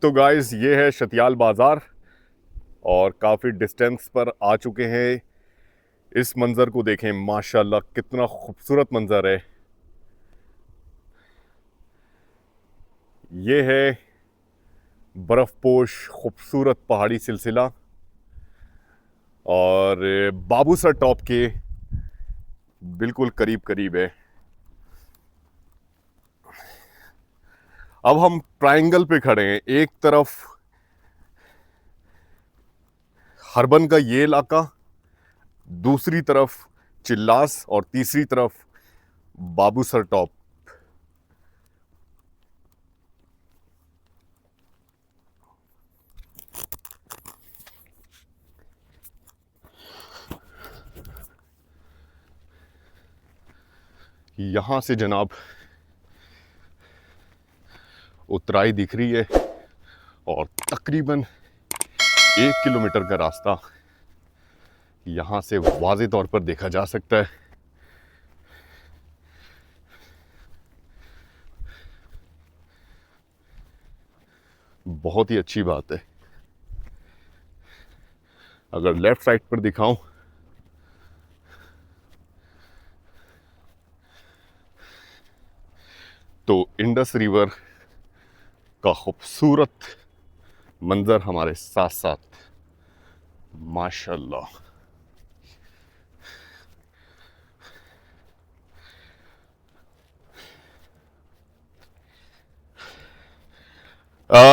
तो गाइस ये है शतियाल बाज़ार और काफ़ी डिस्टेंस पर आ चुके हैं। इस मंज़र को देखें, माशाल्लाह कितना खूबसूरत मंज़र है। ये है बर्फ़पोश खूबसूरत पहाड़ी सिलसिला और बाबूसर टॉप के बिल्कुल करीब करीब है। अब हम ट्रायंगल पे खड़े हैं। एक तरफ हरबन का ये इलाका, दूसरी तरफ चिल्लास और तीसरी तरफ बाबूसर टॉप। यहां से जनाब उतराई दिख रही है और तकरीबन 1 किलोमीटर का रास्ता यहां से वाज़े तौर पर देखा जा सकता है। बहुत ही अच्छी बात है। अगर लेफ्ट साइड पर दिखाऊं तो इंडस रिवर का खूबसूरत मंजर हमारे साथ साथ, माशाल्लाह।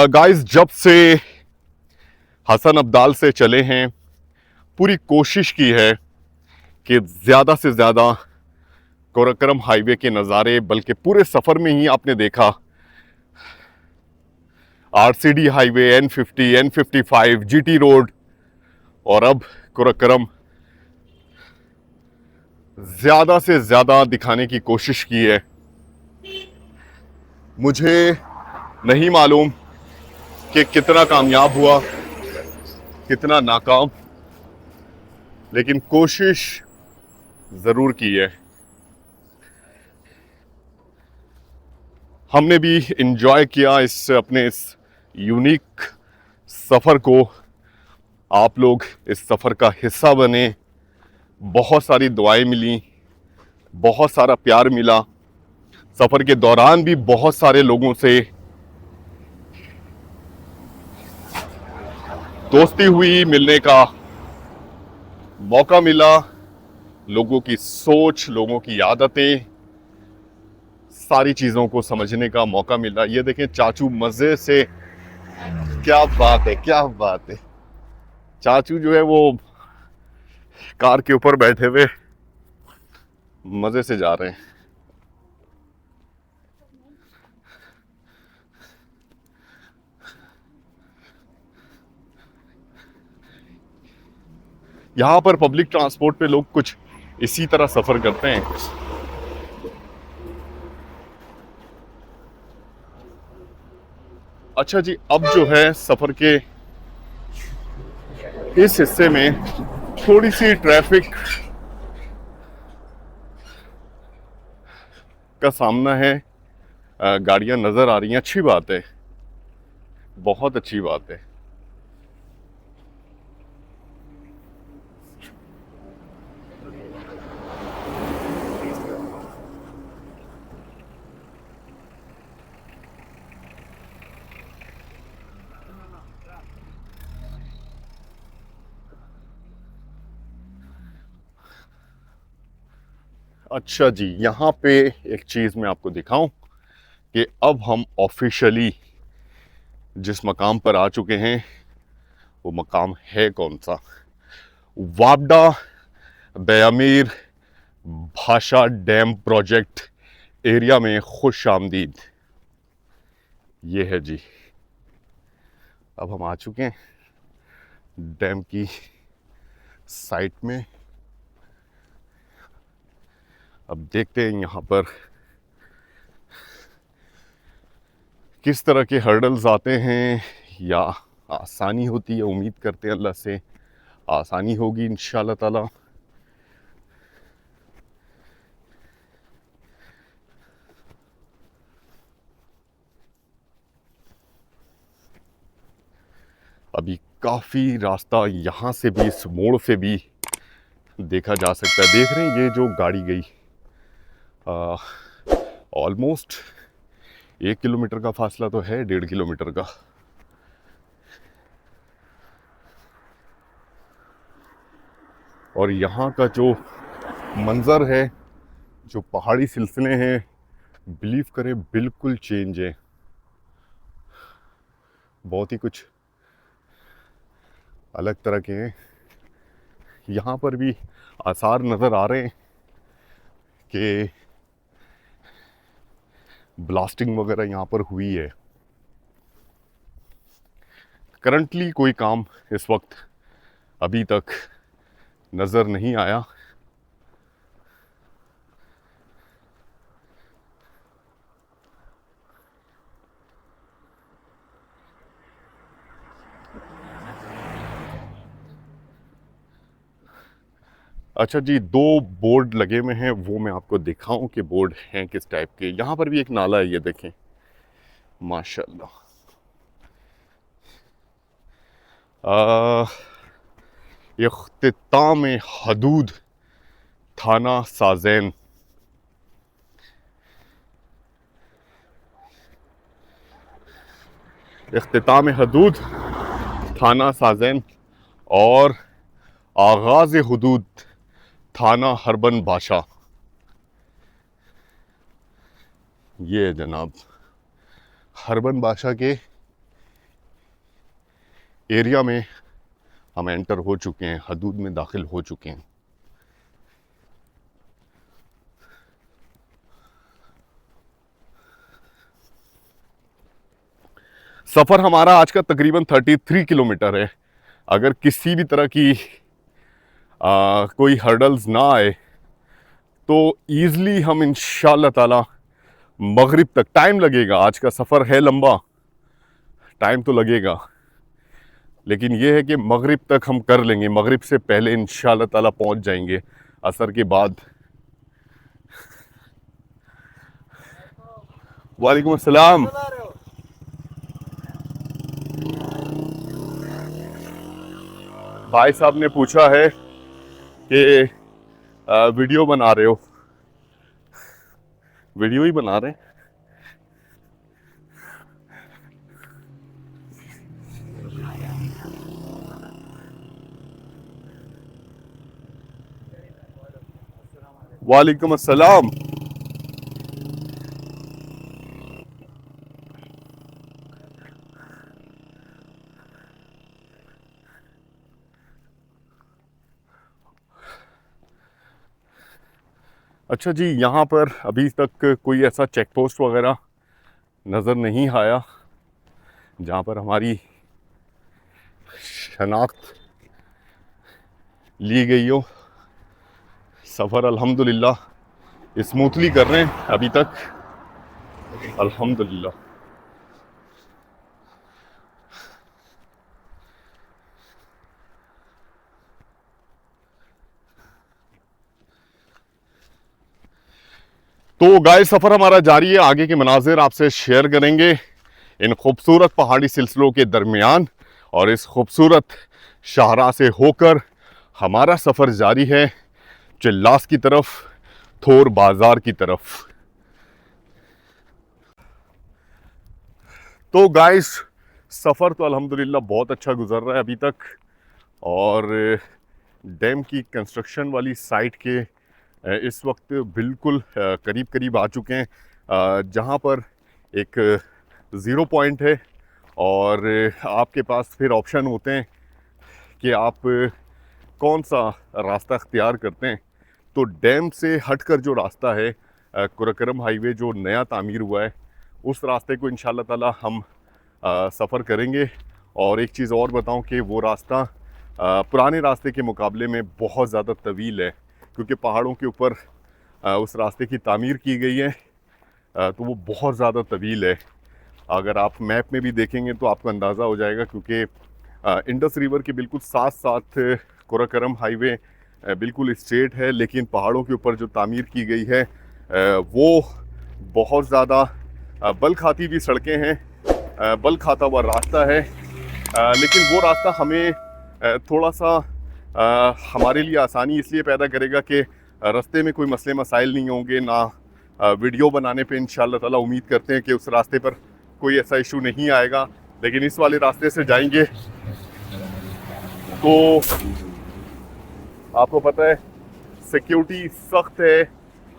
गाइस, जब से हसन अब्दाल से चले हैं, पूरी कोशिश की है कि ज़्यादा से ज़्यादा कोरक्करम हाईवे के नज़ारे, बल्कि पूरे सफ़र में ही आपने देखा RCD highway, N50, N55, GT road और अब कोरक्करम ज़्यादा से ज़्यादा दिखाने की कोशिश की है। मुझे नहीं मालूम कि कितना कामयाब हुआ, कितना नाकाम, लेकिन कोशिश ज़रूर की है। हमने भी इंजॉय किया इस यूनिक सफ़र को। आप लोग इस सफ़र का हिस्सा बने, बहुत सारी दुआएं मिली, बहुत सारा प्यार मिला। सफ़र के दौरान भी बहुत सारे लोगों से दोस्ती हुई, मिलने का मौका मिला, लोगों की सोच, लोगों की आदतें, सारी चीज़ों को समझने का मौका मिला। ये देखें, चाचू मज़े से, क्या बात है, क्या बात है। चाचू जो है वो कार के ऊपर बैठे हुए मज़े से जा रहे हैं। यहाँ पर पब्लिक ट्रांसपोर्ट पे लोग कुछ इसी तरह सफ़र करते हैं। अच्छा जी, अब जो है सफ़र के इस हिस्से में थोड़ी सी ट्रैफिक का सामना है। गाड़ियां नज़र आ रही हैं, अच्छी बात है, बहुत अच्छी बात है। अच्छा जी, यहाँ पे एक चीज़ मैं आपको दिखाऊं कि अब हम ऑफिशियली जिस मकाम पर आ चुके हैं, वो मकाम है कौन सा? वापडा बयामीर भाषा डैम प्रोजेक्ट एरिया में खुश आमदीद। ये है जी, अब हम आ चुके हैं डैम की साइट में। अब देखते हैं यहाँ पर किस तरह के हर्डल्स आते हैं या आसानी होती है। उम्मीद करते हैं अल्लाह से आसानी होगी इंशाल्लाह ताला। अभी काफ़ी रास्ता यहाँ से भी, इस मोड़ से भी देखा जा सकता है। देख रहे हैं ये जो गाड़ी गई, ऑलमोस्ट 1 किलोमीटर का फासला तो है, 1.5 किलोमीटर का। और यहाँ का जो मंज़र है, जो पहाड़ी सिलसिले हैं, बिलीव करें बिल्कुल चेंज है। बहुत ही कुछ अलग तरह के हैं। यहाँ पर भी आसार नज़र आ रहे हैं कि ब्लास्टिंग वगैरह यहाँ पर हुई है। करंटली कोई काम इस वक्त अभी तक नज़र नहीं आया। अच्छा जी, 2 बोर्ड लगे हुए हैं, वो मैं आपको दिखाऊं कि बोर्ड हैं किस टाइप के। यहाँ पर भी एक नाला है, ये देखें माशाल्लाह। इख्तिताम हदूद थाना साज़ेन। इख्तिताम हदूद थाना साज़ेन और आगाज़ हदूद थाना हरबन बादशाह। ये है जनाब, हरबन बादशाह के एरिया में हम एंटर हो चुके हैं, हदूद में दाखिल हो चुके हैं। सफ़र हमारा आज का तकरीबन 33 किलोमीटर है। अगर किसी भी तरह की कोई हर्डल्स ना आए तो ईज़िली हम इंशाअल्लाह ताला मगरिब तक, टाइम लगेगा, आज का सफ़र है लंबा, टाइम तो लगेगा, लेकिन यह है कि मगरिब तक हम कर लेंगे। मगरिब से पहले इंशाअल्लाह ताला पहुंच जाएंगे, असर के बाद। वालेकुम अस्सलाम। भाई साहब ने पूछा है कि वीडियो बना रहे हो। वीडियो ही बना रहे हैं। वालेकुम अस्सलाम। अच्छा जी, यहाँ पर अभी तक कोई ऐसा चेक पोस्ट वगैरह नज़र नहीं आया जहाँ पर हमारी शनाख्त ली गई हो। सफ़र अल्हम्दुलिल्लाह स्मूथली कर रहे हैं अभी तक, अल्हम्दुलिल्लाह। तो गाइस, सफ़र हमारा जारी है। आगे के मनाजिर आपसे शेयर करेंगे इन खूबसूरत पहाड़ी सिलसिलों के दरमियान, और इस खूबसूरत शाहराह से होकर हमारा सफ़र जारी है चिल्लास की तरफ, थोर बाज़ार की तरफ। तो गाइस, सफ़र तो अल्हम्दुलिल्लाह बहुत अच्छा गुजर रहा है अभी तक, और डैम की कंस्ट्रक्शन वाली साइट के इस वक्त बिल्कुल करीब करीब आ चुके हैं, जहाँ पर एक ज़ीरो पॉइंट है, और आपके पास फिर ऑप्शन होते हैं कि आप कौन सा रास्ता अख्तियार करते हैं। तो डैम से हटकर जो रास्ता है, कुरकरम हाईवे जो नया तामीर हुआ है, उस रास्ते को इंशाअल्लाह ताला हम सफ़र करेंगे। और एक चीज़ और बताऊं कि वो रास्ता पुराने रास्ते के मुकाबले में बहुत ज़्यादा तवील है, क्योंकि पहाड़ों के ऊपर उस रास्ते की तामीर की गई है, तो वो बहुत ज़्यादा तवील है। अगर आप मैप में भी देखेंगे तो आपको अंदाज़ा हो जाएगा, क्योंकि इंडस रिवर के बिल्कुल साथ साथ कुरकरम हाईवे बिल्कुल स्ट्रेट है, लेकिन पहाड़ों के ऊपर जो तामीर की गई है वो बहुत ज़्यादा बल खाती हुई सड़कें हैं, बल खाता हुआ रास्ता है। लेकिन वो रास्ता हमें थोड़ा सा हमारे लिए आसानी इसलिए पैदा करेगा कि रास्ते में कोई मसले मसाइल नहीं होंगे ना। वीडियो बनाने पे इंशाल्लाह ताला उम्मीद करते हैं कि उस रास्ते पर कोई ऐसा इशू नहीं आएगा। लेकिन इस वाले रास्ते से जाएंगे तो आपको पता है सिक्योरिटी सख्त है,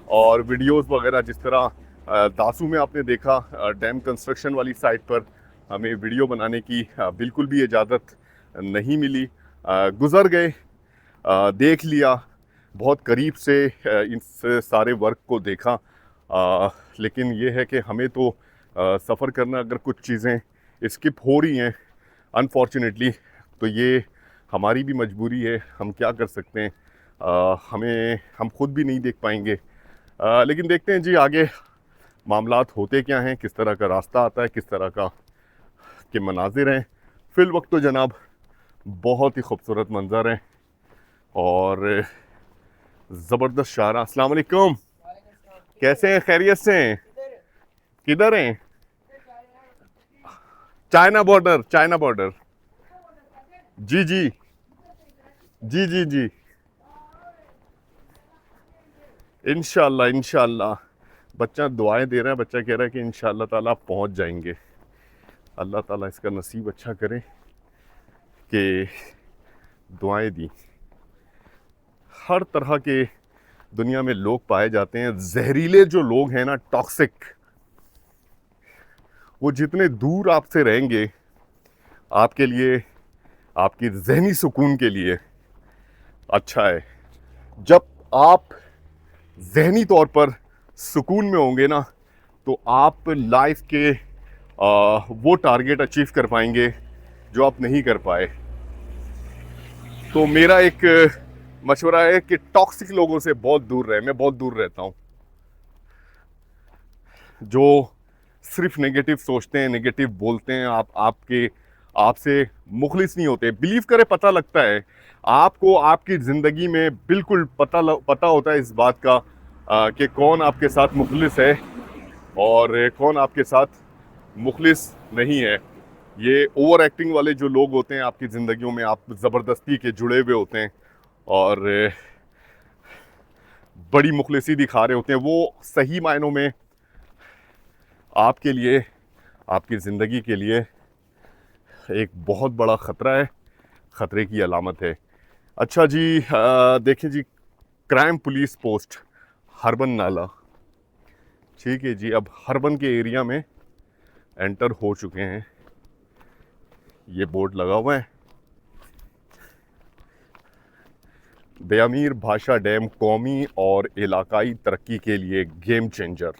और वीडियोस वगैरह जिस तरह दासू में आपने देखा डैम कंस्ट्रक्शन वाली साइट पर हमें वीडियो बनाने की बिल्कुल भी इजाज़त नहीं मिली। गुज़र गए, देख लिया, बहुत करीब से इस सारे वर्क को देखा, लेकिन ये है कि हमें तो सफ़र करना, अगर कुछ चीज़ें स्किप हो रही हैं अनफॉर्चुनेटली तो ये हमारी भी मजबूरी है, हम क्या कर सकते हैं। हम खुद भी नहीं देख पाएंगे, लेकिन देखते हैं जी आगे मामलात होते क्या हैं, किस तरह का रास्ता आता है, किस तरह का के मनाजिर हैं। फिल वक्त तो जनाब बहुत ही खूबसूरत मंजर हैं और ज़बरदस्त शारा। अस्सलाम वालेकुम, कैसे हैं, खैरियत से हैं? किधर हैं? China border, China border. जी जी जी जी जी, इंशाल्लाह इंशाल्लाह। बच्चा दुआएं दे रहा है, बच्चा कह रहा है कि इंशाल्लाह ताला आप पहुंच जाएंगे। अल्लाह ताला इसका नसीब अच्छा करे कि दुआएं दी। हर तरह के दुनिया में लोग पाए जाते हैं। जहरीले जो लोग हैं ना, टॉक्सिक, वो जितने दूर आपसे रहेंगे आपके लिए, आपकी जहनी सुकून के लिए अच्छा है। जब आप जहनी तौर पर सुकून में होंगे ना तो आप लाइफ के वो टारगेट अचीव कर पाएंगे जो आप नहीं कर पाए। तो मेरा एक मशवरा है कि टॉक्सिक लोगों से बहुत दूर रहे। मैं बहुत दूर रहता हूँ, जो सिर्फ नेगेटिव सोचते हैं, नेगेटिव बोलते हैं, आपसे मुखलिस नहीं होते। बिलीव करें, पता लगता है आपको, आपकी ज़िंदगी में बिल्कुल पता होता है इस बात का कि कौन आपके साथ मुखलिस है और कौन आपके साथ मुखलिस नहीं है। ये ओवर एक्टिंग वाले जो लोग होते हैं आपकी ज़िंदगियों में, आप ज़बरदस्ती के जुड़े हुए होते हैं और बड़ी मुखलिसी दिखा रहे होते हैं, वो सही मायनों में आपके लिए, आपकी ज़िंदगी के लिए एक बहुत बड़ा ख़तरा है, ख़तरे की अलामत है। अच्छा जी, देखें जी, क्राइम पुलिस पोस्ट हरबन नाला, ठीक है जी, अब हरबन के एरिया में एंटर हो चुके हैं। ये बोर्ड लगा हुआ है, बेअमीर भाषा डैम कौमी और इलाकाई तरक्की के लिए गेम चेंजर।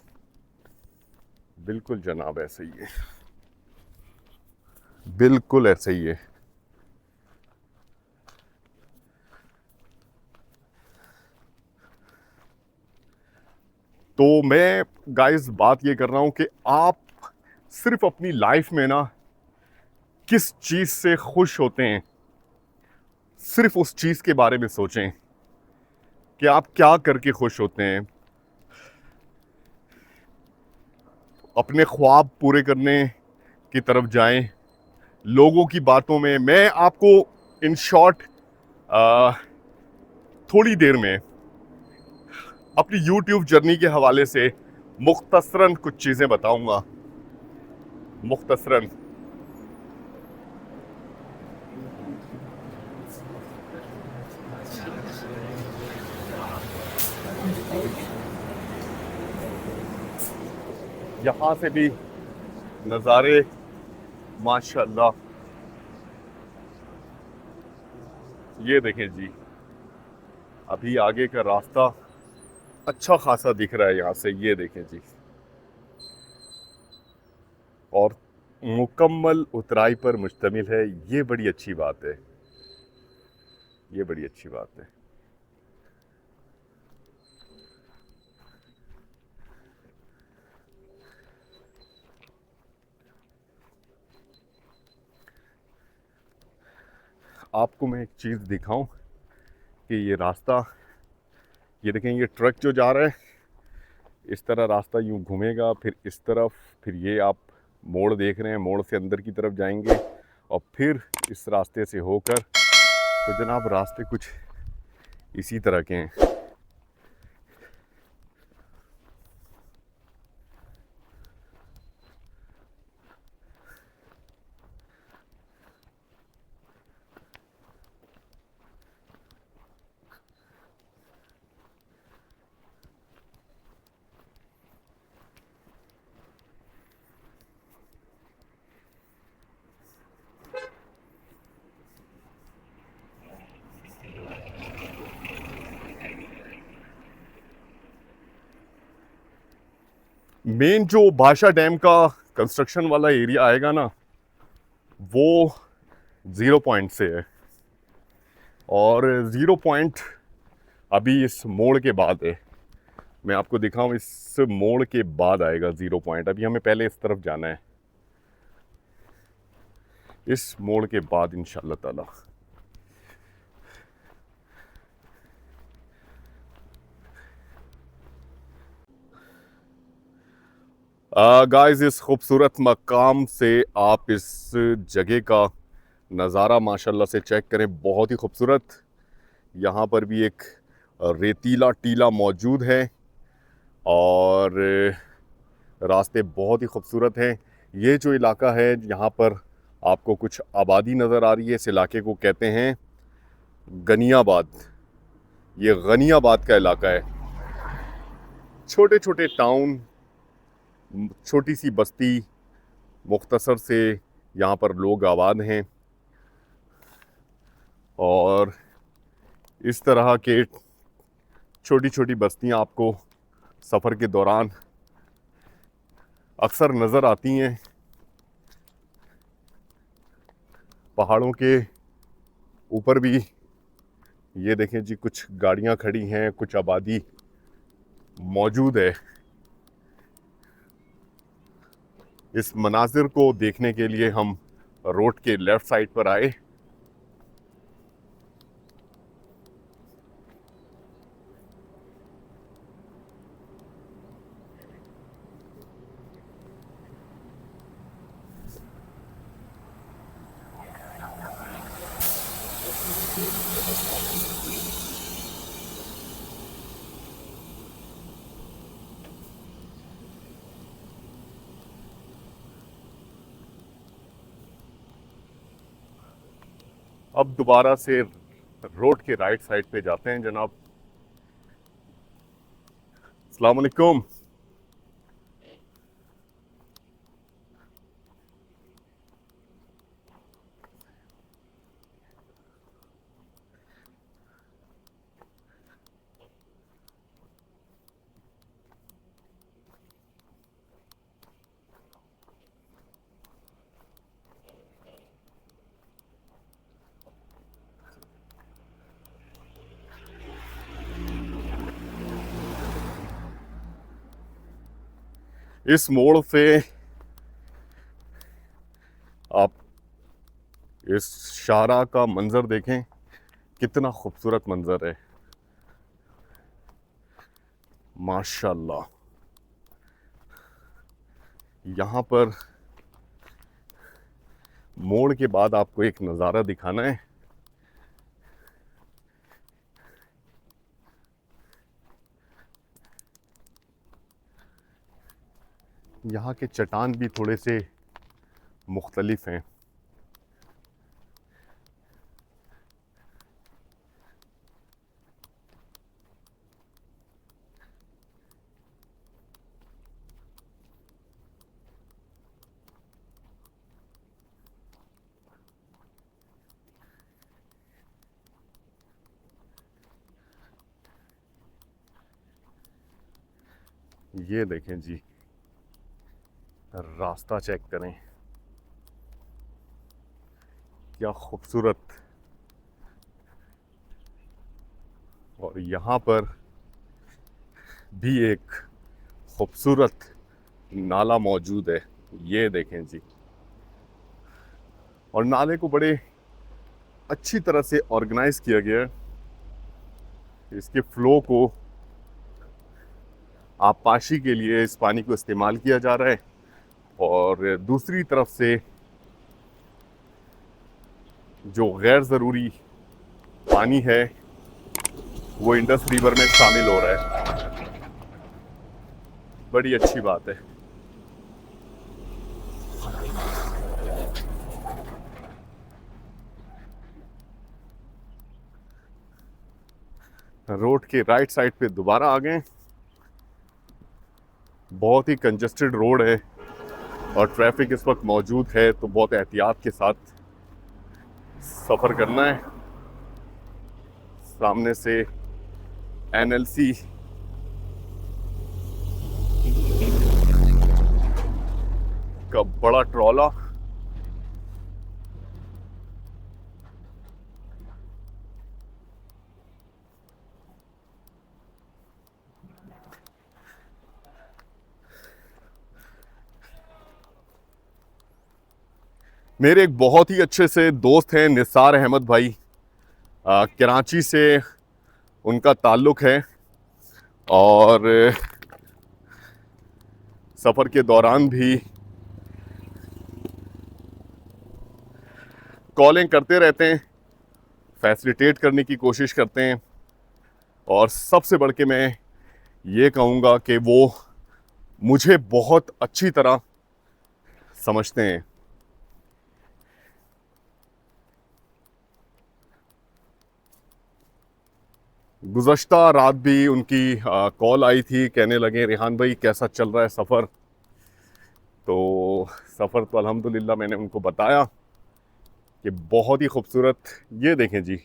बिल्कुल जनाब, ऐसे ही है, बिल्कुल ऐसे ही है। तो मैं गाइस बात ये कर रहा हूं कि आप सिर्फ अपनी लाइफ में ना किस चीज़ से खुश होते हैं, सिर्फ उस चीज़ के बारे में सोचें कि आप क्या करके खुश होते हैं। अपने ख्वाब पूरे करने की तरफ जाएं, लोगों की बातों में। मैं आपको इन शॉर्ट थोड़ी देर में अपनी YouTube जर्नी के हवाले से मुख्तसरन कुछ चीज़ें बताऊंगा, मुख्तसरन। यहाँ से भी नज़ारे माशाल्लाह, ये देखें जी, अभी आगे का रास्ता अच्छा खासा दिख रहा है यहाँ से, ये देखें जी, और मुकम्मल उतराई पर मुश्तमिल है। ये बड़ी अच्छी बात है, ये बड़ी अच्छी बात है। आपको मैं एक चीज़ दिखाऊं कि ये रास्ता, ये देखें, ये ट्रक जो जा रहा है इस तरह रास्ता यूं घूमेगा, फिर इस तरफ, फिर ये आप मोड़ देख रहे हैं, मोड़ से अंदर की तरफ जाएंगे और फिर इस रास्ते से होकर, तो जनाब रास्ते कुछ इसी तरह के हैं। मेन जो भाषा डैम का कंस्ट्रक्शन वाला एरिया आएगा ना, वो 0 पॉइंट से है, और 0 पॉइंट अभी इस मोड़ के बाद है। मैं आपको दिखाऊं, इस मोड़ के बाद आएगा 0 पॉइंट। अभी हमें पहले इस तरफ जाना है, इस मोड़ के बाद इंशाल्लाह ताला। गाइस, इस खूबसूरत मकाम से आप इस जगह का नज़ारा माशाल्लाह से चेक करें, बहुत ही खूबसूरत। यहाँ पर भी एक रेतीला टीला मौजूद है और रास्ते बहुत ही खूबसूरत हैं। ये जो इलाका है, यहाँ पर आपको कुछ आबादी नज़र आ रही है। इस इलाके को कहते हैं गनियाबाद। ये गनियाबाद का इलाका है। छोटे छोटे टाउन, छोटी सी बस्ती, मुख्तसर से यहाँ पर लोग आबाद हैं, और इस तरह के छोटी छोटी बस्तियाँ आपको सफ़र के दौरान अक्सर नज़र आती हैं। पहाड़ों के ऊपर भी ये देखें जी, कुछ गाड़ियाँ खड़ी हैं, कुछ आबादी मौजूद है। इस मनाजिर को देखने के लिए हम रोड के लेफ़्ट साइड पर आए। अब दोबारा से रोड के राइट साइड पे जाते हैं जनाब। अस्सलाम वालेकुम। इस मोड़ से आप इस शाहरा का मंजर देखें, कितना खूबसूरत मंजर है माशाल्लाह। यहाँ पर मोड़ के बाद आपको एक नज़ारा दिखाना है। यहाँ के चट्टान भी थोड़े से मुख्तलिफ हैं। ये देखें जी, रास्ता चेक करें, क्या खूबसूरत। और यहाँ पर भी एक खूबसूरत नाला मौजूद है, ये देखें जी। और नाले को बड़े अच्छी तरह से ऑर्गेनाइज किया गया है। इसके फ्लो को आबपाशी के लिए इस पानी को इस्तेमाल किया जा रहा है, और दूसरी तरफ से जो गैर ज़रूरी पानी है वो इंडस रिवर में शामिल हो रहा है। बड़ी अच्छी बात है। रोड के राइट साइड पे दोबारा आ गए। बहुत ही कंजस्टेड रोड है और ट्रैफिक इस वक्त मौजूद है, तो बहुत एहतियात के साथ सफ़र करना है। सामने से एनएलसी का बड़ा ट्रॉला, मेरे एक बहुत ही अच्छे से दोस्त हैं निसार अहमद भाई, कराची से उनका ताल्लुक़ है और सफ़र के दौरान भी कॉलिंग करते रहते हैं, फैसिलिटेट करने की कोशिश करते हैं। और सबसे बढ़ के मैं ये कहूँगा कि वो मुझे बहुत अच्छी तरह समझते हैं। गुज़श्ता रात भी उनकी कॉल आई थी, कहने लगे रेहान भाई कैसा चल रहा है सफ़र। तो सफ़र तो अल्हम्दुलिल्लाह मैंने उनको बताया कि बहुत ही खूबसूरत, ये देखें जी,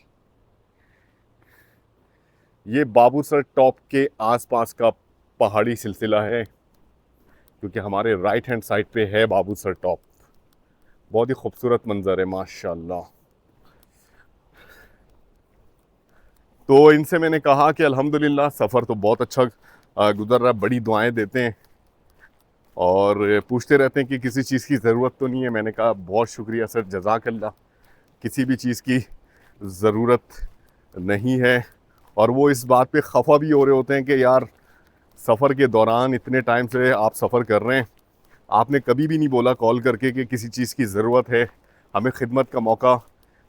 ये बाबूसर टॉप के आसपास का पहाड़ी सिलसिला है, क्योंकि हमारे राइट हैंड साइड पे है बाबूसर टॉप। बहुत ही खूबसूरत मंजर है माशाल्लाह। तो इनसे मैंने कहा कि अल्हम्दुलिल्लाह सफ़र तो बहुत अच्छा गुज़र रहा है, बड़ी दुआएं देते हैं और पूछते रहते हैं कि किसी चीज़ की ज़रूरत तो नहीं है। मैंने कहा बहुत शुक्रिया सर, जज़ाकल्लाह, किसी भी चीज़ की ज़रूरत नहीं है। और वो इस बात पे खफा भी हो रहे होते हैं कि यार सफ़र के दौरान इतने टाइम से आप सफ़र कर रहे हैं, आपने कभी भी नहीं बोला कॉल करके कि किसी चीज़ की ज़रूरत है, हमें खिदमत का मौका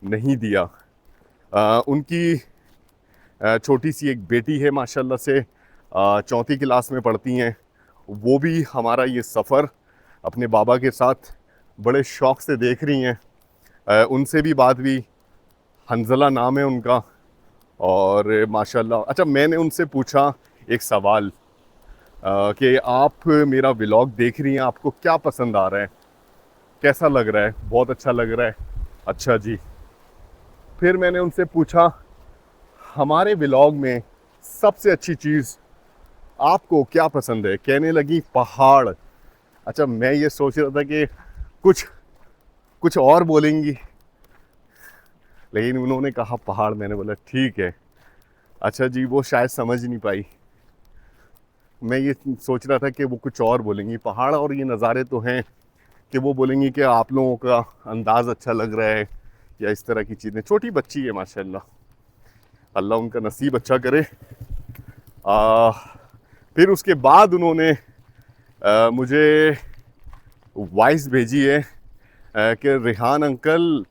नहीं दिया। उनकी छोटी सी एक बेटी है माशाल्लाह से, चौथी क्लास में पढ़ती हैं। वो भी हमारा ये सफ़र अपने बाबा के साथ बड़े शौक़ से देख रही हैं। उनसे भी बात हुई, हंजला नाम है उनका, और माशाल्लाह। अच्छा, मैंने उनसे पूछा एक सवाल कि आप मेरा व्लॉग देख रही हैं, आपको क्या पसंद आ रहा है, कैसा लग रहा है? बहुत अच्छा लग रहा है। अच्छा जी। फिर मैंने उनसे पूछा हमारे व्लॉग में सबसे अच्छी चीज़ आपको क्या पसंद है? कहने लगी पहाड़। अच्छा, मैं ये सोच रहा था कि कुछ कुछ और बोलेंगी, लेकिन उन्होंने कहा पहाड़। मैंने बोला ठीक है। अच्छा जी, वो शायद समझ नहीं पाई। मैं ये सोच रहा था कि वो कुछ और बोलेंगी। पहाड़ और ये नज़ारे तो हैं कि वो बोलेंगी कि आप लोगों का अंदाज़ अच्छा लग रहा है या इस तरह की चीज़ें। छोटी बच्ची है माशाल्लाह, अल्लाह उनका नसीब अच्छा करे। फिर उसके बाद उन्होंने मुझे वॉइस भेजी है कि रेहान अंकल,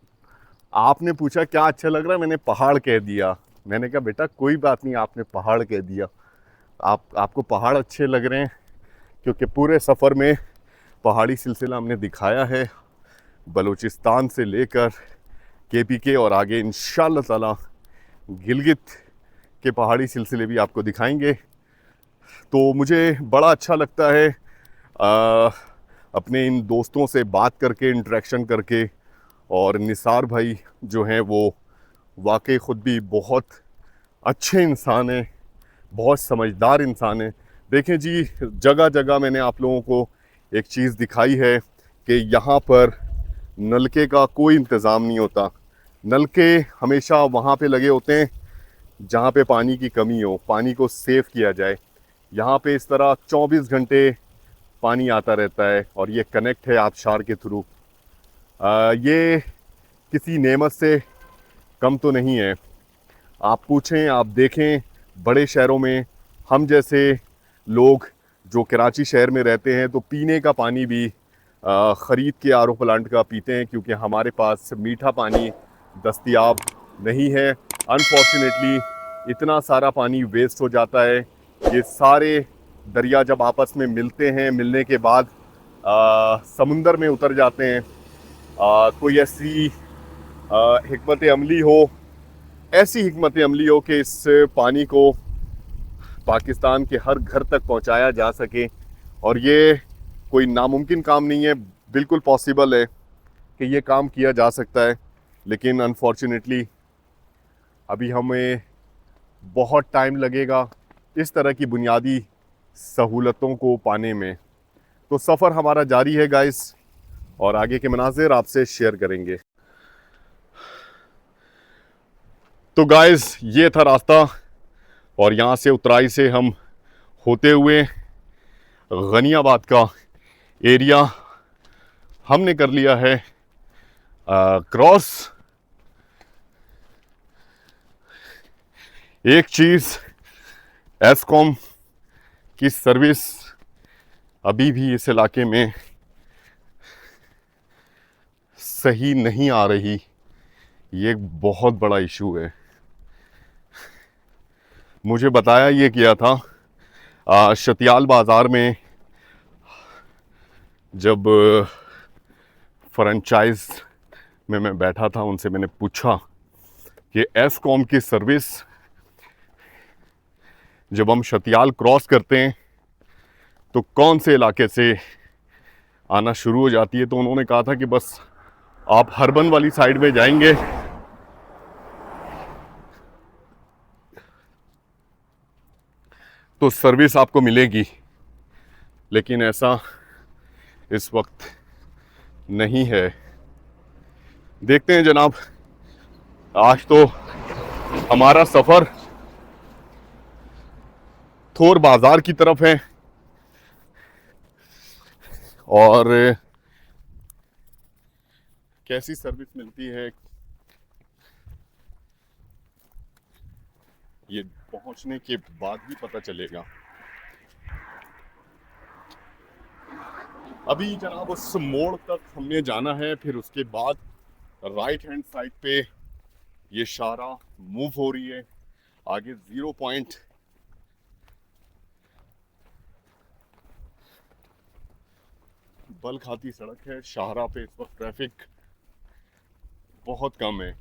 आपने पूछा क्या अच्छा लग रहा है, मैंने पहाड़ कह दिया। मैंने कहा बेटा कोई बात नहीं, आपने पहाड़ कह दिया, आपको पहाड़ अच्छे लग रहे हैं, क्योंकि पूरे सफ़र में पहाड़ी सिलसिला हमने दिखाया है, बलूचिस्तान से लेकर केपीके और आगे इंशाअल्लाह ताला गिलगित के पहाड़ी सिलसिले भी आपको दिखाएंगे। तो मुझे बड़ा अच्छा लगता है अपने इन दोस्तों से बात करके, इंटरेक्शन करके। और निसार भाई जो हैं वो वाकई ख़ुद भी बहुत अच्छे इंसान हैं, बहुत समझदार इंसान हैं। देखें जी, जगह जगह मैंने आप लोगों को एक चीज़ दिखाई है कि यहाँ पर नलके का कोई इंतज़ाम नहीं होता। नलके हमेशा वहाँ पे लगे होते हैं जहाँ पे पानी की कमी हो, पानी को सेव किया जाए। यहाँ पे इस तरह 24 घंटे पानी आता रहता है और ये कनेक्ट है आबशार के थ्रू। ये किसी नेमत से कम तो नहीं है। आप पूछें, आप देखें, बड़े शहरों में हम जैसे लोग जो कराची शहर में रहते हैं तो पीने का पानी भी ख़रीद के आरओ प्लांट का पीते हैं, क्योंकि हमारे पास मीठा पानी दस्तयाब नहीं है। अनफॉर्चुनेटली इतना सारा पानी वेस्ट हो जाता है। ये सारे दरिया जब आपस में मिलते हैं, मिलने के बाद समुंदर में उतर जाते हैं। कोई ऐसी हिकमत अमली हो, ऐसी हिकमत अमली हो कि इस पानी को पाकिस्तान के हर घर तक पहुंचाया जा सके। और ये कोई नामुमकिन काम नहीं है, बिल्कुल पॉसिबल है कि ये काम किया जा सकता है। लेकिन अनफॉर्चुनेटली अभी हमें बहुत टाइम लगेगा इस तरह की बुनियादी सहूलतों को पाने में। तो सफ़र हमारा जारी है गाइस, और आगे के मनाज़िर आपसे शेयर करेंगे। तो गाइस ये था रास्ता, और यहाँ से उतराई से हम होते हुए गनियाबाद का एरिया हमने कर लिया है क्रॉस। एक चीज़, एस्कॉम की सर्विस अभी भी इस इलाके में सही नहीं आ रही, ये एक बहुत बड़ा इशू है। मुझे बताया ये किया था शतियाल बाज़ार में, जब फ्रेंचाइज में मैं बैठा था, उनसे मैंने पूछा कि एस्कॉम की सर्विस जब हम शतियाल क्रॉस करते हैं तो कौन से इलाके से आना शुरू हो जाती है। तो उन्होंने कहा था कि बस आप हरबन वाली साइड में जाएंगे तो सर्विस आपको मिलेगी। लेकिन ऐसा इस वक्त नहीं है। देखते हैं जनाब, आज तो हमारा सफ़र थोर बाज़ार की तरफ है, और कैसी सर्विस मिलती है ये पहुंचने के बाद ही पता चलेगा। अभी जनाब उस मोड़ तक हमने जाना है, फिर उसके बाद राइट हैंड साइड पे ये शाहरा मूव हो रही है। आगे 0 पॉइंट बल खाती सड़क है। शाहरा पे इस वक्त ट्रैफिक बहुत कम है।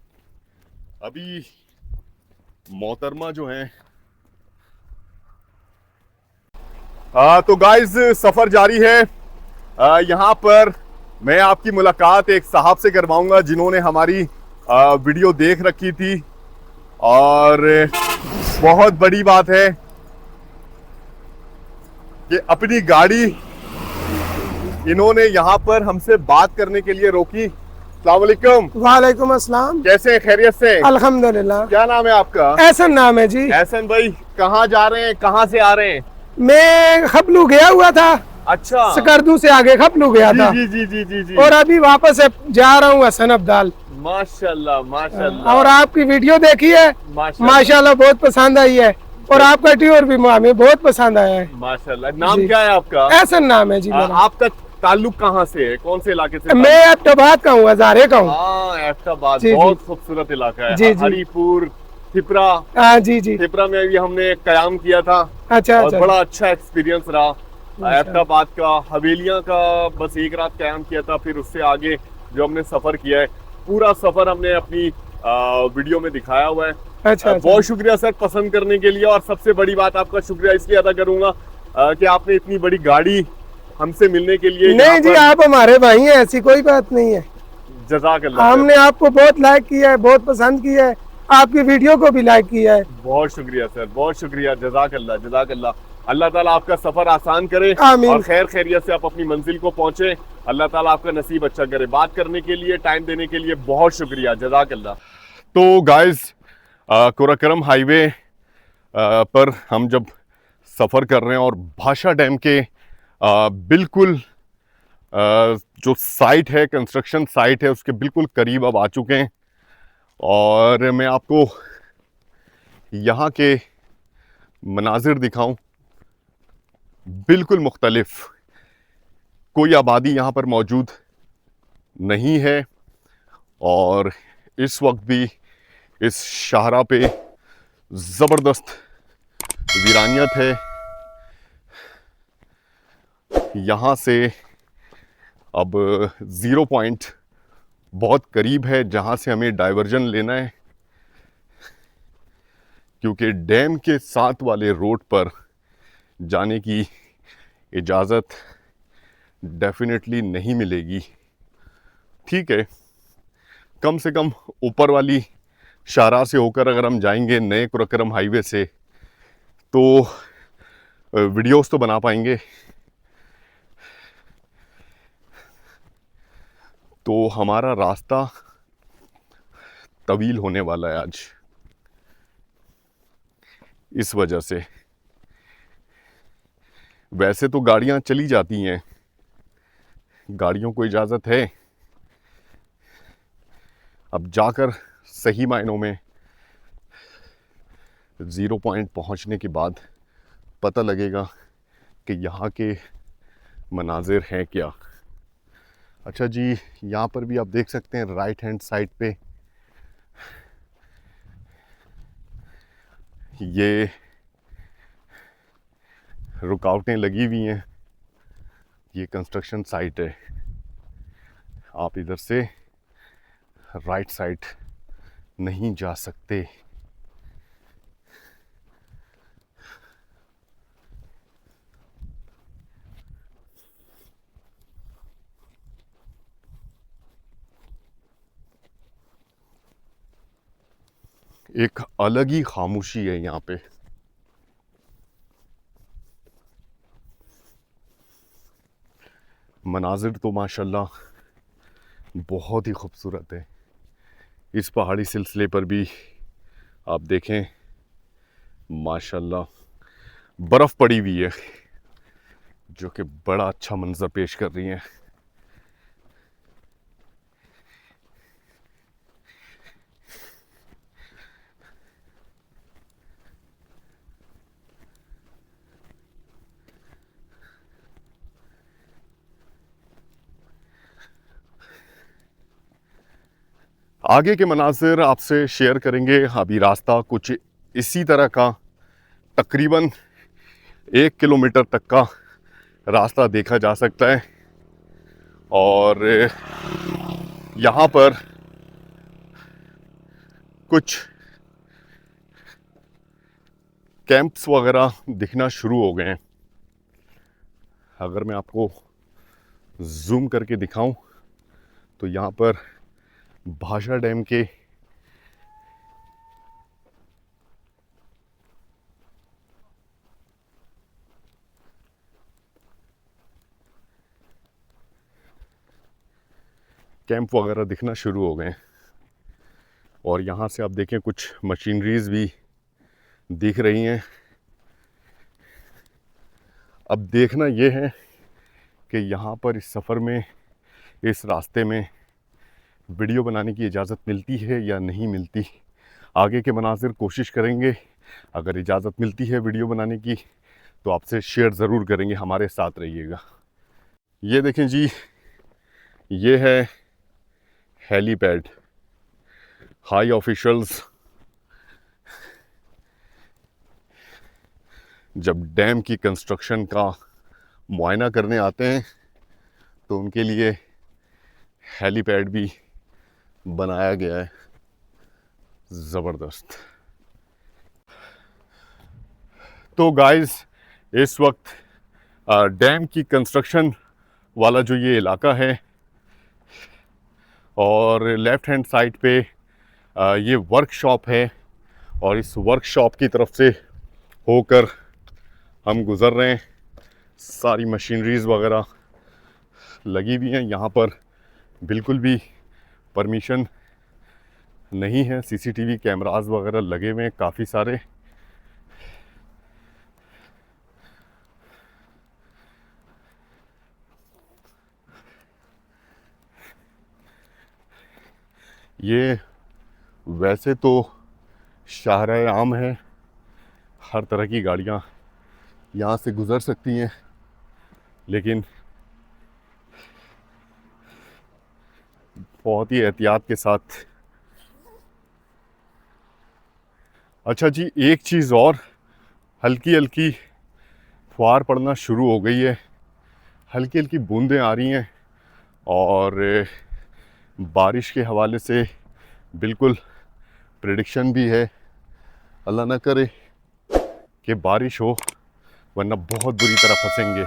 अभी मोहतरमा जो है तो गाइस सफ़र जारी है। यहाँ पर मैं आपकी मुलाकात एक साहब से करवाऊंगा जिन्होंने हमारी वीडियो देख रखी थी, और बहुत बड़ी बात है कि अपनी गाड़ी इन्होंने यहाँ पर हमसे बात करने के लिए रोकी। अस्सलाम वालेकुम। वालेकुम अस्सलाम। कैसे हैं, खैरियत से? अल्हम्दुलिल्लाह। क्या नाम है आपका? एहसन नाम है जी। एहसन भाई, कहाँ जा रहे हैं, कहाँ से आ रहे हैं? मैं खपलू गया हुआ था। अच्छा, सकरदू से आगे खपलू गया था। जी जी जी जी जी। और अभी वापस जा रहा हूँ हसन अब्दाल। माशाल्लाह माशाल्लाह। और आपकी वीडियो देखी है, माशाल्लाह बहुत पसंद आई है, और आपका ट्यूर भी हमें बहुत पसंद आया है। माशाल्लाह। नाम क्या है आपका? एहसन नाम है जी मेरा। आपका ताल्लुक कहाँ से है, कौन से इलाके से? मैं एबटाबाद का हूँ, हजारे का हूँ। हाँ, एबटाबाद बहुत खूबसूरत इलाका है। जी जी। हरीपुर, थिपरा। हाँ जी जी। थिपरा में भी हमने कयाम किया था। अच्छा और अच्छा। बड़ा अच्छा एक्सपीरियंस रहा। एबटाबाद का, हवेलियां का बस एक रात कयाम किया था। फिर उससे आगे जो हमने सफर किया है, पूरा सफर हमने अपनी वीडियो में दिखाया हुआ है। अच्छा। बहुत शुक्रिया सर पसंद करने के लिए। और सबसे बड़ी बात, आपका शुक्रिया इसलिए अदा करूंगा कि आपने इतनी बड़ी गाड़ी हमसे मिलने के लिए। नहीं जी, आप हमारे भाई हैं, ऐसी कोई बात नहीं है। जज़ाकल्लाह। हमने आपको बहुत लाइक किया है, बहुत पसंद किया है, आपकी वीडियो को भी लाइक किया है। बहुत शुक्रिया सर, बहुत शुक्रिया। जज़ाकल्लाह जज़ाकल्लाह। अल्लाह ताला आपका सफर आसान करे और खैर खैरियत से आप अपनी मंजिल को पहुंचे। अल्लाह ताला आपका नसीब अच्छा करे। बात करने के लिए, टाइम देने के लिए बहुत शुक्रिया। जज़ाकल्लाह। तो गाइस, कुराकरम हाईवे पर हम जब सफ़र कर रहे हैं और भाषा डैम के बिल्कुल जो साइट है, कंस्ट्रक्शन साइट है, उसके बिल्कुल करीब अब आ चुके हैं। और मैं आपको यहाँ के मनाजिर दिखाऊं, बिल्कुल मुख्तलिफ। कोई आबादी यहाँ पर मौजूद नहीं है, और इस वक्त भी इस शाहरा पे ज़बरदस्त वीरानियत है। यहाँ से अब 0 पॉइंट बहुत करीब है जहाँ से हमें डाइवर्जन लेना है, क्योंकि डैम के साथ वाले रोड पर जाने की इजाज़त डेफिनेटली नहीं मिलेगी। ठीक है, कम से कम ऊपर वाली शाहरा से होकर अगर हम जाएंगे नए कुरकरम हाईवे से तो वीडियोस तो बना पाएंगे। तो हमारा रास्ता तवील होने वाला है आज इस वजह से। वैसे तो गाड़ियां चली जाती हैं, गाड़ियों को इजाज़त है, अब जाकर सही मायनों में 0 पॉइंट पहुंचने के बाद पता लगेगा कि यहाँ के मनाजिर हैं क्या। अच्छा जी, यहाँ पर भी आप देख सकते हैं राइट हैंड साइड पे ये रुकावटें लगी हुई हैं। ये कंस्ट्रक्शन साइट है, आप इधर से राइट साइड नहीं जा सकते। एक अलग ही खामोशी है यहाँ पे। मनाजिर तो माशाल्लाह बहुत ही खूबसूरत है। इस पहाड़ी सिलसिले पर भी आप देखें माशाल्लाह बर्फ़ पड़ी हुई है जो कि बड़ा अच्छा मंजर पेश कर रही है। आगे के मनाजिर आपसे शेयर करेंगे। अभी रास्ता कुछ इसी तरह का तकरीबन 1 किलोमीटर तक का रास्ता देखा जा सकता है और यहाँ पर कुछ कैंप्स वगैरह दिखना शुरू हो गए हैं। अगर मैं आपको जूम करके दिखाऊं तो यहाँ पर भाषा डैम के कैंप वगैरह दिखना शुरू हो गए हैं और यहाँ से आप देखें कुछ मशीनरीज भी दिख रही हैं। अब देखना ये है कि यहाँ पर इस सफ़र में, इस रास्ते में वीडियो बनाने की इजाज़त मिलती है या नहीं मिलती। आगे के मनाजिर कोशिश करेंगे, अगर इजाज़त मिलती है वीडियो बनाने की तो आपसे शेयर ज़रूर करेंगे। हमारे साथ रहिएगा। ये देखें जी, ये है हेलीपैड। हाई ऑफिशियल्स जब डैम की कंस्ट्रक्शन का मुआयना करने आते हैं तो उनके लिए हेलीपैड भी बनाया गया है। ज़बरदस्त। तो गाइस, इस वक्त डैम की कंस्ट्रक्शन वाला जो ये इलाका है और लेफ़्ट हैंड साइड पे ये वर्कशॉप है और इस वर्कशॉप की तरफ से होकर हम गुज़र रहे हैं। सारी मशीनरीज़ वगैरह लगी हुई हैं। यहाँ पर बिल्कुल भी परमिशन नहीं है। सीसीटीवी कैमरास वगैरह लगे हुए हैं काफ़ी सारे। ये वैसे तो शाहराए आम है, हर तरह की गाड़ियाँ यहाँ से गुज़र सकती हैं, लेकिन बहुत ही एहतियात के साथ अच्छा जी, एक चीज़ और, हल्की हल्की फुहार पड़ना शुरू हो गई है, हल्की हल्की बूंदें आ रही हैं और बारिश के हवाले से बिल्कुल प्रेडिक्शन भी है। अल्लाह ना करे कि बारिश हो, वरना बहुत बुरी तरह फंसेंगे।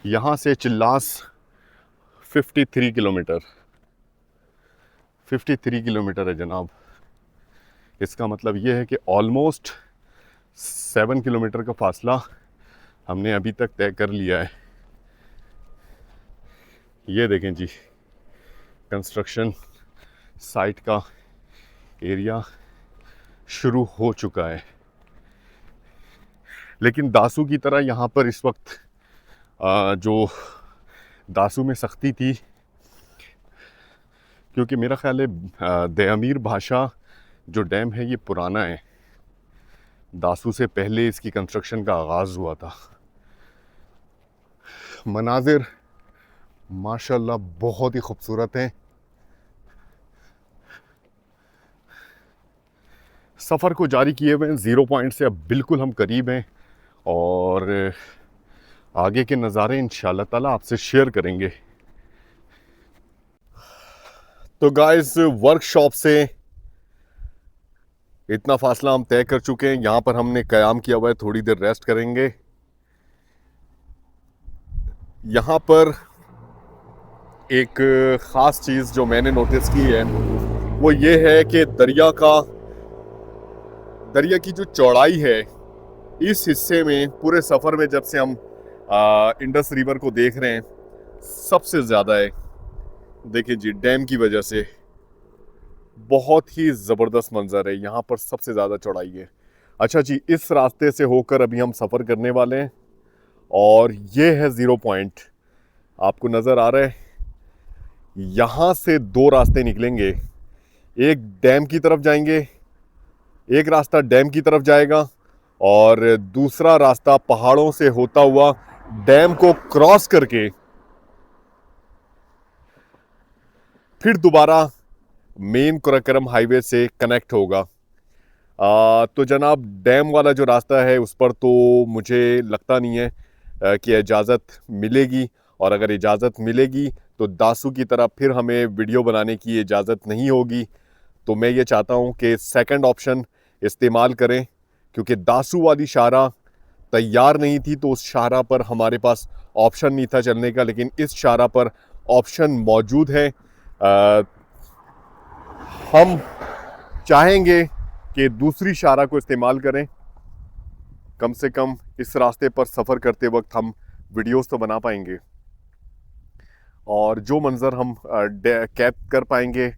यहाँ से चिल्लास 53 किलोमीटर 53 किलोमीटर है जनाब। इसका मतलब ये है कि ऑलमोस्ट 7 किलोमीटर का फासला हमने अभी तक तय कर लिया है। ये देखें जी, कंस्ट्रक्शन साइट का एरिया शुरू हो चुका है। लेकिन दासू की तरह यहाँ पर इस वक्त जो दासू में सख्ती थी, क्योंकि मेरा ख्याल है दयामीर भाषा जो डैम है ये पुराना है, दासू से पहले इसकी कंस्ट्रक्शन का आगाज़ हुआ था। मनाजिर माशाल्लाह बहुत ही खूबसूरत हैं। सफ़र को जारी किए हुए 0 पॉइंट से अब बिल्कुल हम करीब हैं और आगे के नज़ारे इंशाल्लाह ताला आपसे शेयर करेंगे। तो गाइस, वर्कशॉप से इतना फासला हम तय कर चुके हैं। यहाँ पर हमने क़याम किया हुआ है, थोड़ी देर रेस्ट करेंगे। यहाँ पर एक ख़ास चीज़ जो मैंने नोटिस की है वो ये है कि दरिया की जो चौड़ाई है इस हिस्से में पूरे सफ़र में, जब से हम इंडस रिवर को देख रहे हैं, सबसे ज़्यादा है। देखिए जी, डैम की वजह से बहुत ही ज़बरदस्त मंजर है, यहाँ पर सबसे ज़्यादा चौड़ाई है। अच्छा जी, इस रास्ते से होकर अभी हम सफ़र करने वाले हैं और ये है 0 पॉइंट, आपको नज़र आ रहा है। यहाँ से 2 रास्ते निकलेंगे, एक डैम की तरफ जाएंगे, एक रास्ता डैम की तरफ जाएगा और दूसरा रास्ता पहाड़ों से होता हुआ डैम को क्रॉस करके फिर दोबारा मेन कुराकोरम हाईवे से कनेक्ट होगा। तो जनाब, डैम वाला जो रास्ता है उस पर तो मुझे लगता नहीं है कि इजाज़त मिलेगी, और अगर इजाज़त मिलेगी तो दासू की तरह फिर हमें वीडियो बनाने की इजाज़त नहीं होगी। तो मैं ये चाहता हूँ कि सेकंड ऑप्शन इस्तेमाल करें, क्योंकि दासू वाली शाहरा तैयार नहीं थी तो उस शाहरा पर हमारे पास ऑप्शन नहीं था चलने का, लेकिन इस शाहरा पर ऑप्शन मौजूद है। हम चाहेंगे कि दूसरी शाहरा को इस्तेमाल करें, कम से कम इस रास्ते पर सफ़र करते वक्त हम वीडियोस तो बना पाएंगे और जो मंज़र हम कैद कर पाएंगे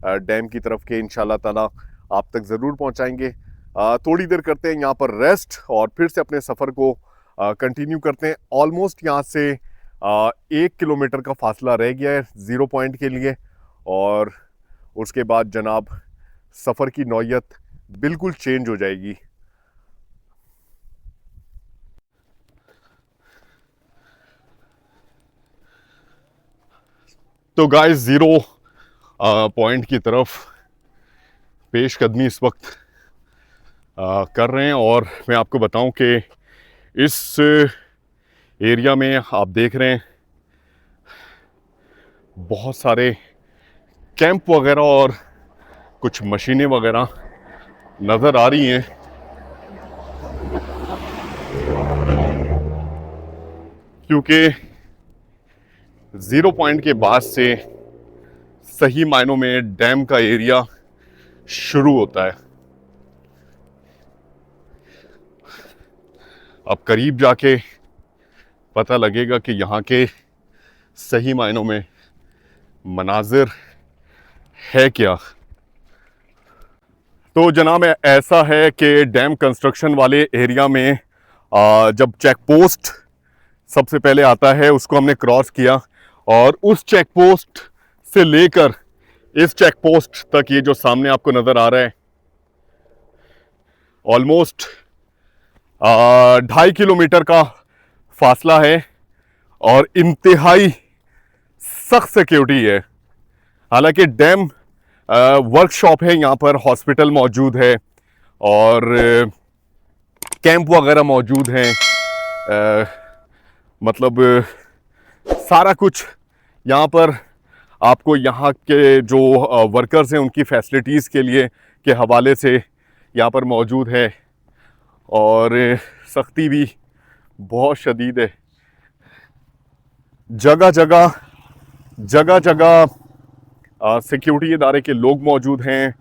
डैम की तरफ के, इंशाल्लाह ताला आप तक ज़रूर पहुंचाएंगे। थोड़ी देर करते हैं यहाँ पर रेस्ट और फिर से अपने सफ़र को कंटिन्यू करते हैं। ऑलमोस्ट यहाँ से 1 किलोमीटर का फासला रह गया है 0 पॉइंट के लिए, और उसके बाद जनाब सफ़र की नौयत बिल्कुल चेंज हो जाएगी। तो गाइस, 0 पॉइंट की तरफ पेश कदमी इस वक्त कर रहे हैं, और मैं आपको बताऊं कि इस एरिया में आप देख रहे हैं बहुत सारे कैंप वगैरह और कुछ मशीनें वगैरह नज़र आ रही हैं। क्योंकि 0 पॉइंट के बाद से सही मायनों में डैम का एरिया शुरू होता है। अब करीब जाके पता लगेगा कि यहाँ के सही मायनों में मनाजिर है क्या। तो जनाब, ऐसा है कि डैम कंस्ट्रक्शन वाले एरिया में जब चेक पोस्ट सबसे पहले आता है उसको हमने क्रॉस किया, और उस चेक पोस्ट से लेकर इस चेक पोस्ट तक, ये जो सामने आपको नज़र आ रहा है, ऑलमोस्ट 2.5 किलोमीटर का फासला है और इंतहाई सख्त सिक्योरिटी है। हालांकि डैम वर्कशॉप है यहाँ पर, हॉस्पिटल मौजूद है और कैंप वगैरह मौजूद हैं। मतलब सारा कुछ यहाँ पर आपको यहाँ के जो वर्कर्स हैं उनकी फैसिलिटीज़ के लिए के हवाले से यहाँ पर मौजूद है। और सख्ती भी बहुत शदीद है, जगह जगह सिक्योरिटी इदारे के लोग मौजूद हैं,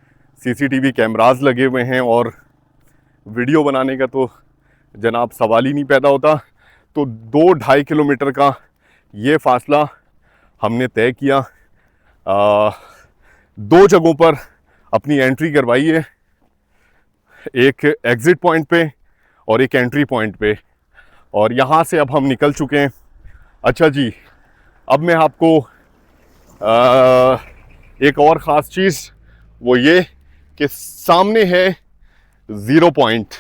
सीसीटीवी कैमरास लगे हुए हैं और वीडियो बनाने का तो जनाब सवाल ही नहीं पैदा होता। तो 2-2.5 किलोमीटर का ये फासला हमने तय किया। 2 जगहों पर अपनी एंट्री करवाई है, एक एग्ज़िट पॉइंट पे और एक एंट्री पॉइंट पे, और यहाँ से अब हम निकल चुके हैं। अच्छा जी, अब मैं आपको एक और ख़ास चीज़ वो ये कि सामने है ज़ीरो पॉइंट,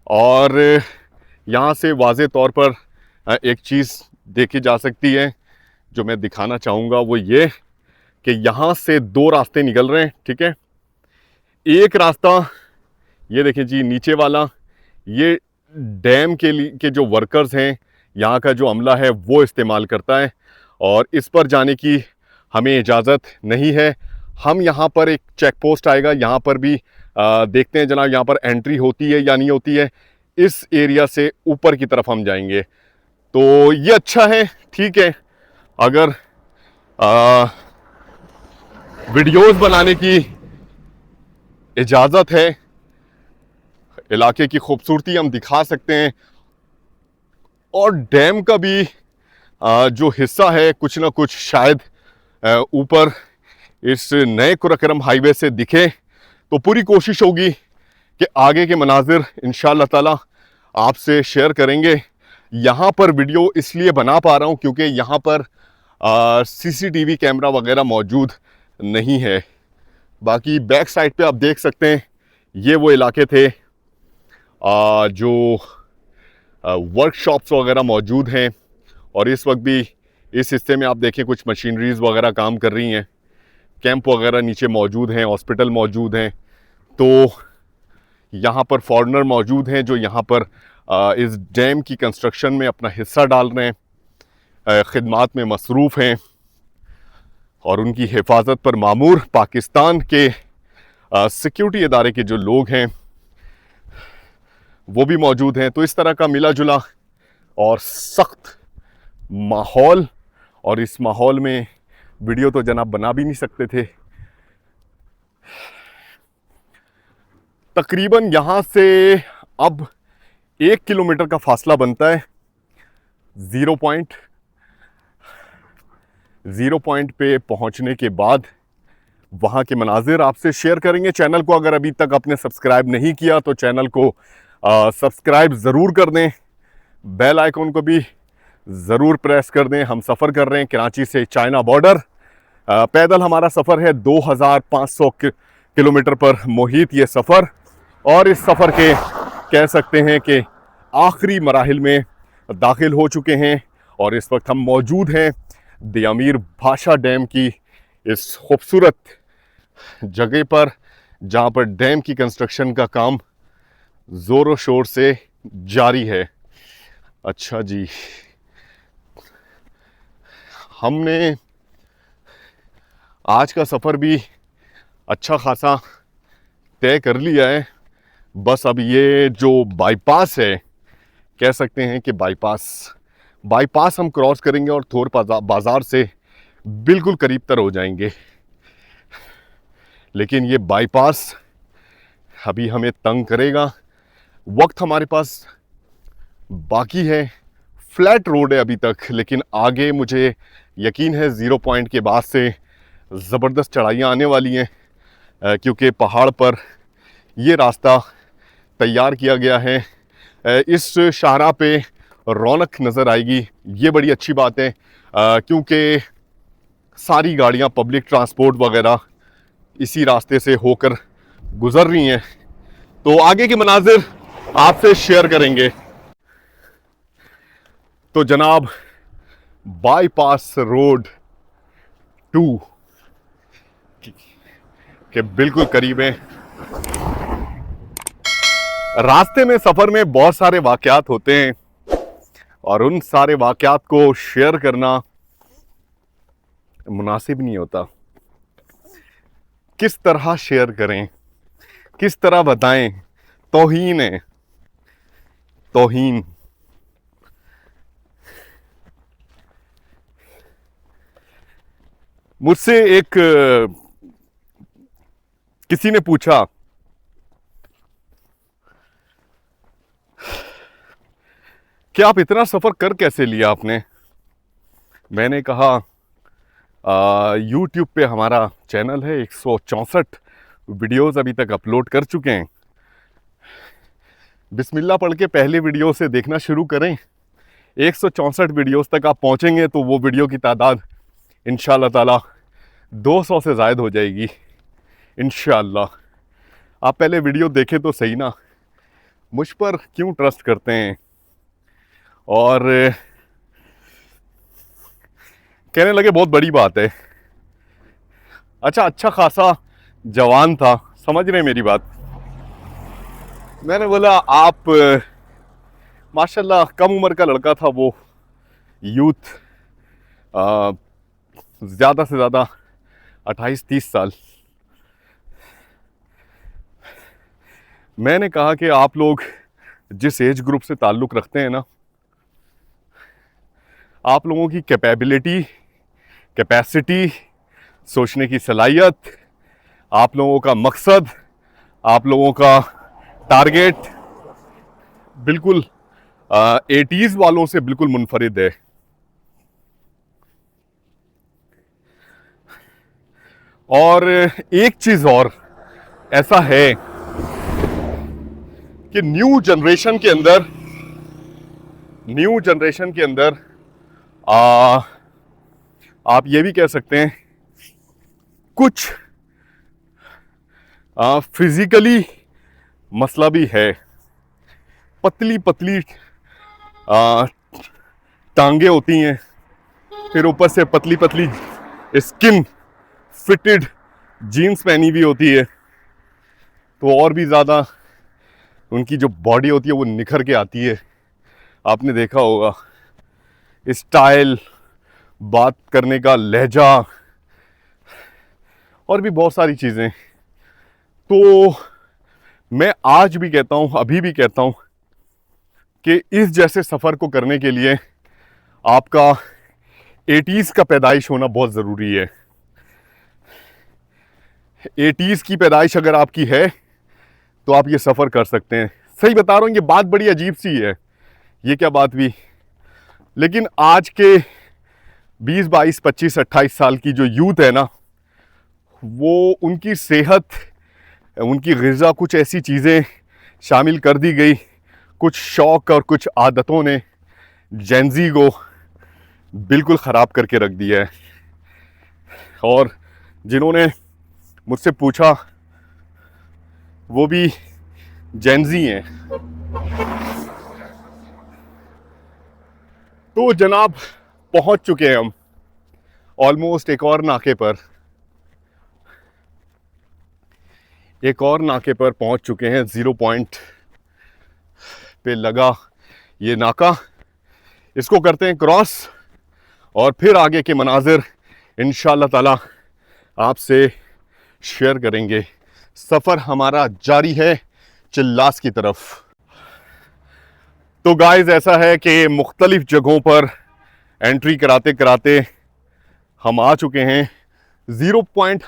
और यहाँ से वाज़े तौर पर एक चीज़ देखी जा सकती है जो मैं दिखाना चाहूँगा, वो ये कि यहाँ से 2 रास्ते निकल रहे हैं। ठीक है, एक रास्ता ये देखें जी, नीचे वाला, ये डैम के लिए के जो वर्कर्स हैं, यहाँ का जो अमला है वो इस्तेमाल करता है, और इस पर जाने की हमें इजाज़त नहीं है। हम यहाँ पर एक चेक पोस्ट आएगा, यहाँ पर भी देखते हैं जनाब यहाँ पर एंट्री होती है या नहीं होती है। इस एरिया से ऊपर की तरफ हम जाएंगे, तो ये अच्छा है। ठीक है, अगर वीडियोस बनाने की इजाज़त है, इलाके की खूबसूरती हम दिखा सकते हैं, और डैम का भी जो हिस्सा है कुछ ना कुछ शायद ऊपर इस नए कुरकरम हाईवे से दिखे, तो पूरी कोशिश होगी कि आगे के मनाजिर इंशाअल्लाह ताला आपसे शेयर करेंगे। यहाँ पर वीडियो इसलिए बना पा रहा हूँ क्योंकि यहाँ पर सीसीटीवी कैमरा वगैरह मौजूद नहीं है। बाकी बैक साइड पे आप देख सकते हैं, ये वो इलाके थे जो वर्कशॉप्स वगैरह मौजूद हैं, और इस वक्त भी इस हिस्से में आप देखें कुछ मशीनरीज वगैरह काम कर रही हैं, कैंप वगैरह नीचे मौजूद हैं, हॉस्पिटल मौजूद हैं। तो यहाँ पर फॉरेनर मौजूद हैं जो यहाँ पर इस डैम की कंस्ट्रक्शन में अपना हिस्सा डाल रहे हैं, ख़िदमात में मसरूफ़ हैं, और उनकी हिफाजत पर मामूर पाकिस्तान के सिक्योरिटी इदारे के जो लोग हैं वो भी मौजूद हैं। तो इस तरह का मिला जुला और सख्त माहौल, और इस माहौल में वीडियो तो जनाब बना भी नहीं सकते थे। तकरीबन यहाँ से अब 1 किलोमीटर का फासला बनता है ज़ीरो पॉइंट पे पहुँचने के बाद वहाँ के मनाजिर आपसे शेयर करेंगे। चैनल को अगर अभी तक आपने सब्सक्राइब नहीं किया तो चैनल को सब्सक्राइब ज़रूर कर दें, बेल आइकन को भी ज़रूर प्रेस कर दें। हम सफ़र कर रहे हैं कराची से चाइना बॉर्डर, पैदल हमारा सफ़र है 2500 किलोमीटर पर मुहित ये सफ़र, और इस सफ़र के कह सकते हैं कि आखिरी मराहिल में दाखिल हो चुके हैं, और इस वक्त हम मौजूद हैं द अमीर भाषा डैम की इस खूबसूरत जगह पर, जहाँ पर डैम की कंस्ट्रक्शन का काम ज़ोरों शोर से जारी है। अच्छा जी, हमने आज का सफ़र भी अच्छा खासा तय कर लिया है। बस अब ये जो बाईपास है, कह सकते हैं कि बाईपास हम क्रॉस करेंगे और थोर बाज़ार से बिल्कुल करीब तर हो जाएंगे। लेकिन ये बाईपास अभी हमें तंग करेगा, वक्त हमारे पास बाकी है, फ्लैट रोड है अभी तक, लेकिन आगे मुझे यकीन है ज़ीरो पॉइंट के बाद से ज़बरदस्त चढ़ाइयाँ आने वाली हैं, क्योंकि पहाड़ पर ये रास्ता तैयार किया गया है। इस शाहराह पे रौनक नज़र आएगी, ये बड़ी अच्छी बात है, क्योंकि सारी गाड़ियाँ पब्लिक ट्रांसपोर्ट वगैरह इसी रास्ते से होकर गुज़र रही हैं। तो आगे के मनाजिर आपसे शेयर करेंगे। तो जनाब, बाईपास रोड 2 के बिल्कुल करीब हैं। रास्ते में, सफर में बहुत सारे वाकयात होते हैं और उन सारे वाकयात को शेयर करना मुनासिब नहीं होता। किस तरह शेयर करें, किस तरह बताएं, तौहीन है, तौहीन। मुझसे एक किसी ने पूछा कि आप इतना सफर कर कैसे लिया आपने। मैंने कहा यूट्यूब पे हमारा चैनल है, 164 वीडियोस अभी तक अपलोड कर चुके हैं। बिस्मिल्लाह पढ़ के पहले वीडियो से देखना शुरू करें, 164 वीडियोस तक आप पहुंचेंगे तो वो वीडियो की तादाद इंशाअल्लाह ताला 200 से ज़ायद हो जाएगी इंशाअल्लाह। आप पहले वीडियो देखें तो सही ना, मुझ पर क्यों ट्रस्ट करते हैं। और कहने लगे बहुत बड़ी बात है। अच्छा खासा जवान था, समझ रहे हैं मेरी बात। मैंने बोला आप माशाल्लाह कम उम्र का लड़का था वो, यूथ, ज़्यादा से ज़्यादा 28-30 साल। मैंने कहा कि आप लोग जिस एज ग्रुप से ताल्लुक़ रखते हैं ना, आप लोगों की कैपेबिलिटी, कैपेसिटी, सोचने की सलाहियत, आप लोगों का मकसद, आप लोगों का टारगेट बिल्कुल 80s वालों से बिल्कुल मुनफरिद है। और एक चीज़ और ऐसा है कि न्यू जनरेशन के अंदर आप ये भी कह सकते हैं कुछ फिजिकली मसला भी है। पतली पतली टांगे होती हैं, फिर ऊपर से पतली पतली स्किन फिटेड जीन्स पहनी हुई होती है, तो और भी ज़्यादा उनकी जो बॉडी होती है वो निखर के आती है। आपने देखा होगा स्टाइल, बात करने का लहजा और भी बहुत सारी चीज़ें। तो मैं आज भी कहता हूँ, अभी भी कहता हूँ कि इस जैसे सफ़र को करने के लिए आपका 80s का पैदाइश होना बहुत ज़रूरी है। 80s की पैदाइश अगर आपकी है तो आप ये सफ़र कर सकते हैं। सही बता रहा हूँ, ये बात बड़ी अजीब सी है, ये क्या बात भी। लेकिन आज के 20, 22, 25, 28 साल की जो यूथ है ना, वो उनकी सेहत, उनकी ग़िज़ा, कुछ ऐसी चीज़ें शामिल कर दी गई, कुछ शौक़ और कुछ आदतों ने जेंज़ी को बिल्कुल ख़राब करके रख दिया है। और जिन्होंने मुझसे पूछा वो भी जेंज़ी हैं। तो जनाब पहुंच चुके हैं हम ऑलमोस्ट एक और नाके पर पहुंच चुके हैं। 0 पॉइंट पे लगा ये नाका, इसको करते हैं क्रॉस और फिर आगे के मनाजिर इंशाअल्लाह ताला आपसे शेयर करेंगे। सफ़र हमारा जारी है चिल्लास की तरफ। तो गाइस ऐसा है कि मुख्तलिफ जगहों पर एंट्री कराते कराते हम आ चुके हैं। 0 पॉइंट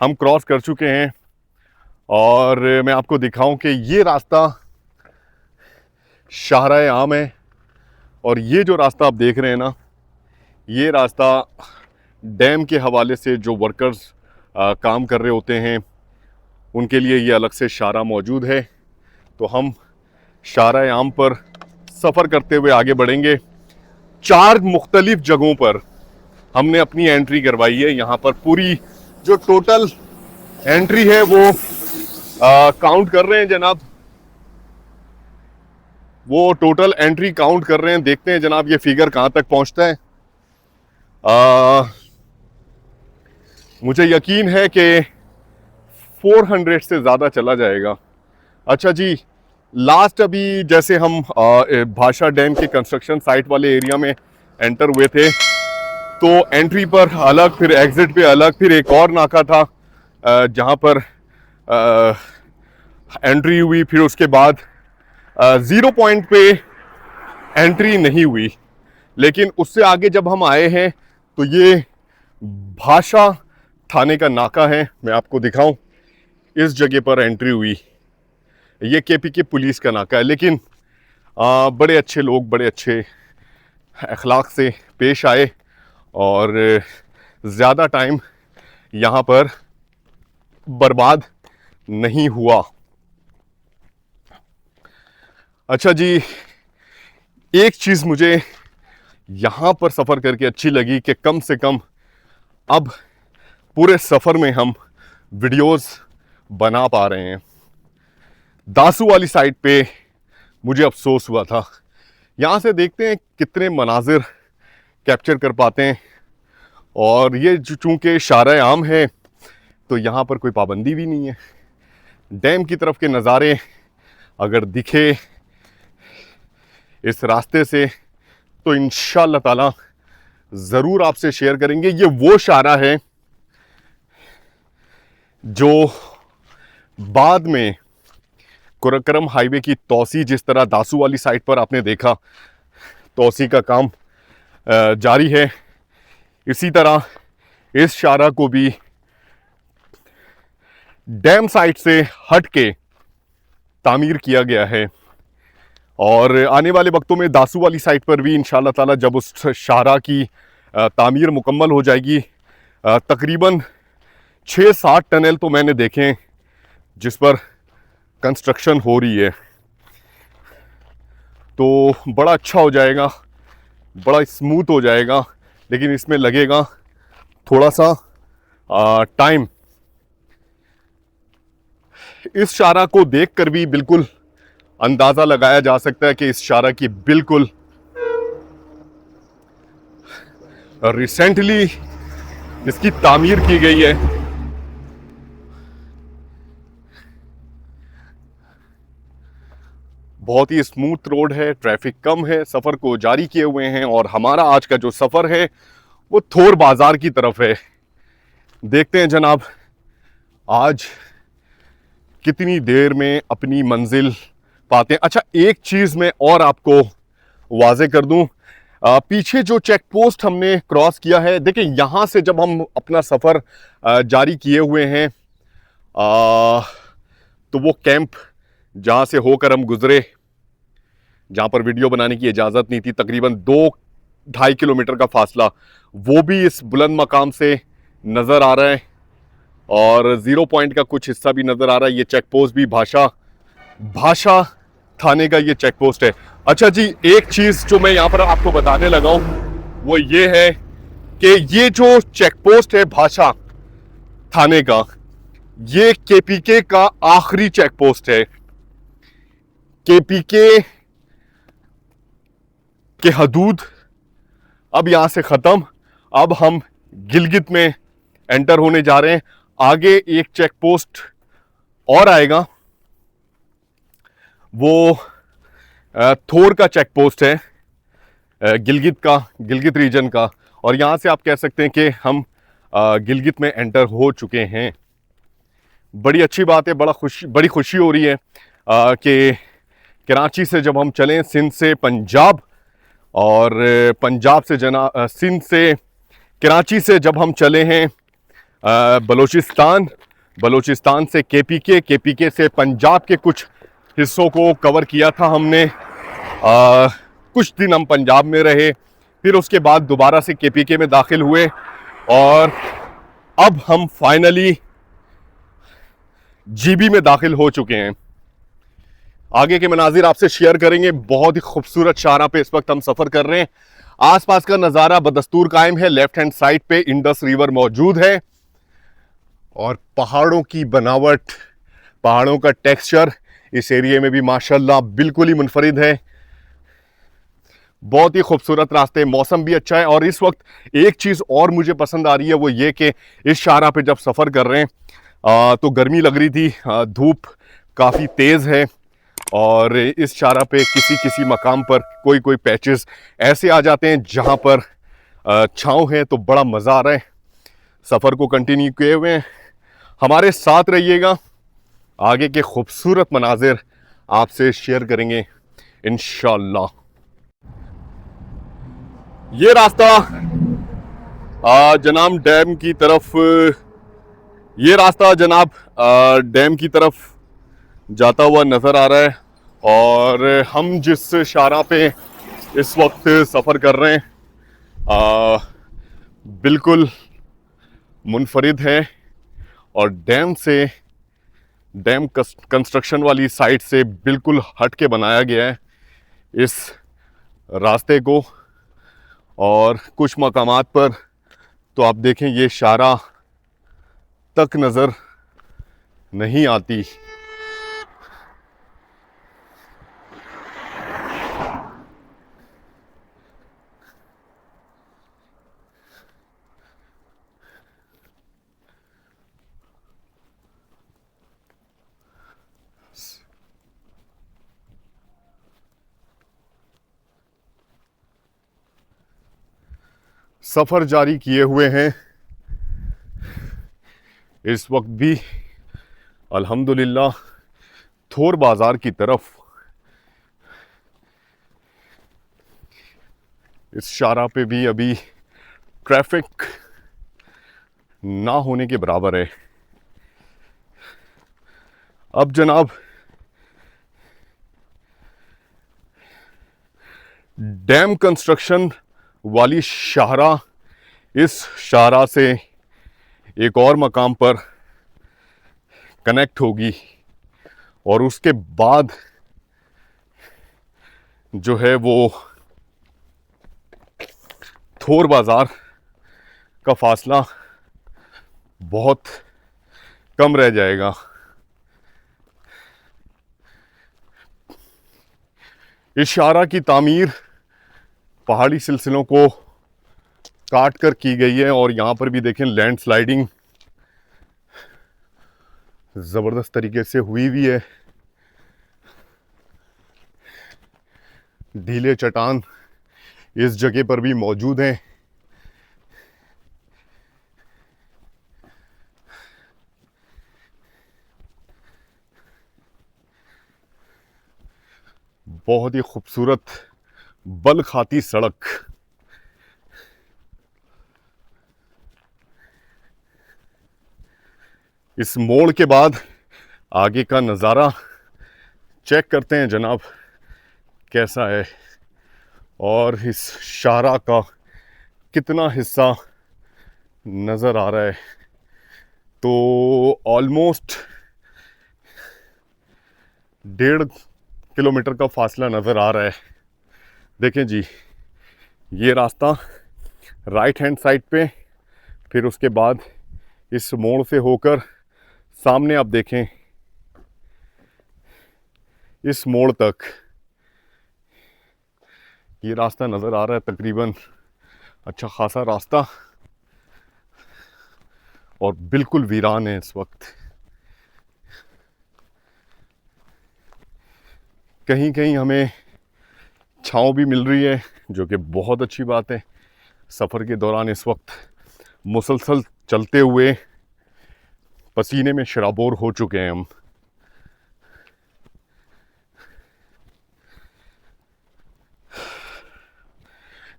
हम क्रॉस कर चुके हैं और मैं आपको दिखाऊं कि ये रास्ता शाहराए आम है और ये जो रास्ता आप देख रहे हैं ना, ये रास्ता डैम के हवाले से जो वर्कर्स काम कर रहे होते हैं उनके लिए ये अलग से शाहरा मौजूद है। तो हम शाहराए आम पर सफ़र करते हुए आगे बढ़ेंगे। 4 मुख्तलिफ जगहों पर हमने अपनी एंट्री करवाई है। यहाँ पर पूरी जो टोटल एंट्री है वो काउंट कर रहे हैं जनाब, वो टोटल एंट्री काउंट कर रहे हैं। देखते हैं जनाब ये फिगर कहाँ तक पहुँचता है। मुझे यकीन है कि 400 से ज़्यादा चला जाएगा। अच्छा जी, लास्ट अभी जैसे हम भाषा डैम के कंस्ट्रक्शन साइट वाले एरिया में एंटर हुए थे, तो एंट्री पर अलग, फिर एग्जिट पे अलग, फिर एक और नाका था जहाँ पर एंट्री हुई, फिर उसके बाद 0 पॉइंट पे एंट्री नहीं हुई। लेकिन उससे आगे जब हम आए हैं तो ये भाषा थाने का नाका है, मैं आपको दिखाऊं, इस जगह पर एंट्री हुई। ये केपीके पुलिस का नाका है, लेकिन बड़े अच्छे लोग बड़े अच्छे अखलाक से पेश आए और ज़्यादा टाइम यहाँ पर बर्बाद नहीं हुआ। अच्छा जी, एक चीज़ मुझे यहाँ पर सफ़र करके अच्छी लगी कि कम से कम अब पूरे सफ़र में हम वीडियोस बना पा रहे हैं। दासू वाली साइड पे मुझे अफसोस हुआ था। यहाँ से देखते हैं कितने मनाजिर कैप्चर कर पाते हैं, और ये चूँकि शारा आम है तो यहाँ पर कोई पाबंदी भी नहीं है। डैम की तरफ के नज़ारे अगर दिखे इस रास्ते से तो इंशाअल्लाह ताला ज़रूर आपसे शेयर करेंगे। ये वो शारा है जो बाद में कुरकरम हाईवे की तोसी, जिस तरह दासू वाली साइड पर आपने देखा तोसी का काम जारी है, इसी तरह इस शारा को भी डैम साइट से हट के तामीर किया गया है। और आने वाले वक्तों में दासू वाली साइट पर भी इंशाअल्लाह ताला जब उस शाहरा की तामीर मुकम्मल हो जाएगी, तकरीबन 6-7 टनल तो मैंने देखे हैं जिस पर कंस्ट्रक्शन हो रही है, तो बड़ा अच्छा हो जाएगा, बड़ा स्मूथ हो जाएगा। लेकिन इसमें लगेगा थोड़ा सा टाइम। इस शाहरा को देखकर भी बिल्कुल अंदाज़ा लगाया जा सकता है कि इस शाहरा की बिल्कुल रिसेंटली इसकी तामीर की गई है। बहुत ही स्मूथ रोड है, ट्रैफिक कम है, सफ़र को जारी किए हुए हैं। और हमारा आज का जो सफ़र है वो थोर बाज़ार की तरफ है। देखते हैं जनाब आज कितनी देर में अपनी मंजिल पाते हैं। अच्छा, एक चीज़ मैं और आपको वाजे कर दूं, पीछे जो चेक पोस्ट हमने क्रॉस किया है, देखिए यहाँ से जब हम अपना सफ़र जारी किए हुए हैं तो वो कैंप जहाँ से होकर हम गुज़रे, जहाँ पर वीडियो बनाने की इजाज़त नहीं थी, तकरीबन 2-2.5 किलोमीटर का फासला, वो भी इस बुलंद मकाम से नज़र आ रहा है और 0 पॉइंट का कुछ हिस्सा भी नज़र आ रहा है। ये चेक पोस्ट भी भाषा थाने का ये चेक पोस्ट है। अच्छा जी, एक चीज़ जो मैं यहाँ पर आपको बताने लगा हूँ वो ये है कि ये जो चेक पोस्ट है भाषा थाने का, ये केपीके का आखिरी चेक पोस्ट है। केपीके के हदूद अब यहां से खत्म, अब हम गिलगित में एंटर होने जा रहे हैं। आगे एक चेक पोस्ट और आएगा, वो थोर का चेक पोस्ट है, गिलगित रीजन का, और यहाँ से आप कह सकते हैं कि हम गिलगित में एंटर हो चुके हैं। बड़ी अच्छी बात है, बड़ी खुशी हो रही है कि कराची से जब हम चलें सिंध से पंजाब, और पंजाब से सिंध से कराची से जब हम चले हैं बलोचिस्तान से केपीके से पंजाब के कुछ हिस्सों को कवर किया था हमने। कुछ दिन हम पंजाब में रहे, फिर उसके बाद दोबारा से केपीके में दाखिल हुए, और अब हम फाइनली जीबी में दाखिल हो चुके हैं। आगे के मनाजिर आपसे शेयर करेंगे। बहुत ही खूबसूरत शाहरा पे इस वक्त हम सफ़र कर रहे हैं। आसपास का नज़ारा बदस्तूर कायम है। लेफ्ट हैंड साइड पे इंडस रिवर मौजूद है, और पहाड़ों की बनावट, पहाड़ों का टेक्सचर इस एरिया में भी माशाल्लाह बिल्कुल ही मुनफरिद है। बहुत ही खूबसूरत रास्ते, मौसम भी अच्छा है। और इस वक्त एक चीज़ और मुझे पसंद आ रही है वो ये कि इस शाहरा पे जब सफ़र कर रहे हैं तो गर्मी लग रही थी, धूप काफ़ी तेज़ है और इस शाहरा पे किसी किसी मकाम पर कोई कोई पैचेस ऐसे आ जाते हैं जहाँ पर छाँव है, तो बड़ा मज़ा आ रहा है। सफ़र को कंटिन्यू किए हुए हैं, हमारे साथ रहिएगा, आगे के खूबसूरत मनाजिर आपसे शेयर करेंगे इंशाअल्लाह। ये रास्ता जनाब डैम की तरफ, ये रास्ता जनाब डैम की तरफ जाता हुआ नज़र आ रहा है। और हम जिस शाहरा पे इस वक्त सफ़र कर रहे हैं बिल्कुल मुनफरिद है और डैम कंस्ट्रक्शन वाली साइट से बिल्कुल हट के बनाया गया है इस रास्ते को। और कुछ मकामात पर तो आप देखें ये शाहरा तक नज़र नहीं आती। सफ़र जारी किए हुए हैं इस वक्त भी अल्हम्दुलिल्लाह थोर बाज़ार की तरफ। इस शाहरा पे भी अभी ट्रैफिक ना होने के बराबर है। अब जनाब डैम कंस्ट्रक्शन वाली शाहरा, इस शाहरा से एक और मकाम पर कनेक्ट होगी और उसके बाद जो है वो थोर बाज़ार का फासला बहुत कम रह जाएगा। इस शाहरा की तामीर पहाड़ी सिलसिलों को काट कर की गई है और यहाँ पर भी देखें लैंडस्लाइडिंग ज़बरदस्त तरीके से हुई भी है। ढीले चट्टान इस जगह पर भी मौजूद हैं। बहुत ही खूबसूरत बल खाती सड़क। इस मोड़ के बाद आगे का नज़ारा चेक करते हैं जनाब कैसा है और इस शाहरा का कितना हिस्सा नज़र आ रहा है। तो ऑलमोस्ट 1.5 किलोमीटर का फासला नज़र आ रहा है। देखें जी, ये रास्ता राइट हैंड साइड पे, फिर उसके बाद इस मोड़ से होकर सामने आप देखें इस मोड़ तक ये रास्ता नज़र आ रहा है। तकरीबन अच्छा खासा रास्ता और बिल्कुल वीरान है इस वक्त। कहीं कहीं हमें छाँव भी मिल रही है जो कि बहुत अच्छी बात है। सफ़र के दौरान इस वक्त मुसलसल चलते हुए पसीने में शराबोर हो चुके हैं हम।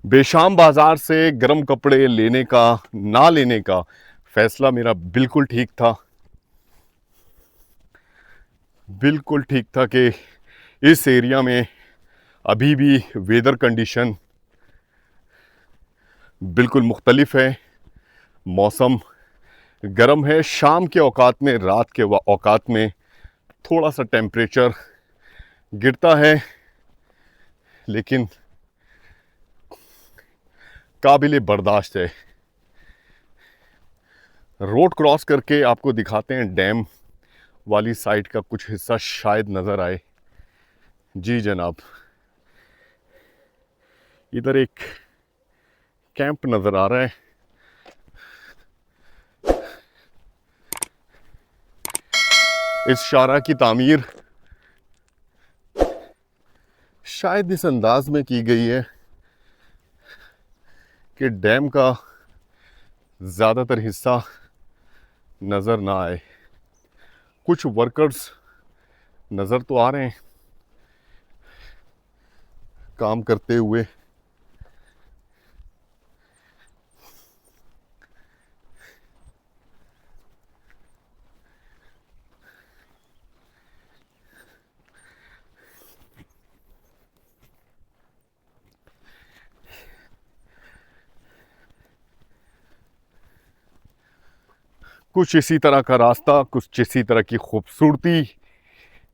बेशाम बाज़ार से गर्म कपड़े लेने का ना लेने का फ़ैसला मेरा बिल्कुल ठीक था। बिल्कुल ठीक था कि इस एरिया में अभी भी वेदर कंडीशन बिल्कुल मुख्तलिफ है। मौसम गर्म है, शाम के औकात में, रात के औकात में थोड़ा सा टेम्परेचर गिरता है, लेकिन काबिल बर्दाश्त है। रोड क्रॉस करके आपको दिखाते हैं डैम वाली साइड का कुछ हिस्सा शायद नज़र आए। जी जनाब, इधर एक कैंप नज़र आ रहा है। इस शाहरा की तामीर शायद इस अंदाज में की गई है कि डैम का ज़्यादातर हिस्सा नज़र ना आए। कुछ वर्कर्स नज़र तो आ रहे हैं काम करते हुए। कुछ इसी तरह का रास्ता, कुछ इसी तरह की खूबसूरती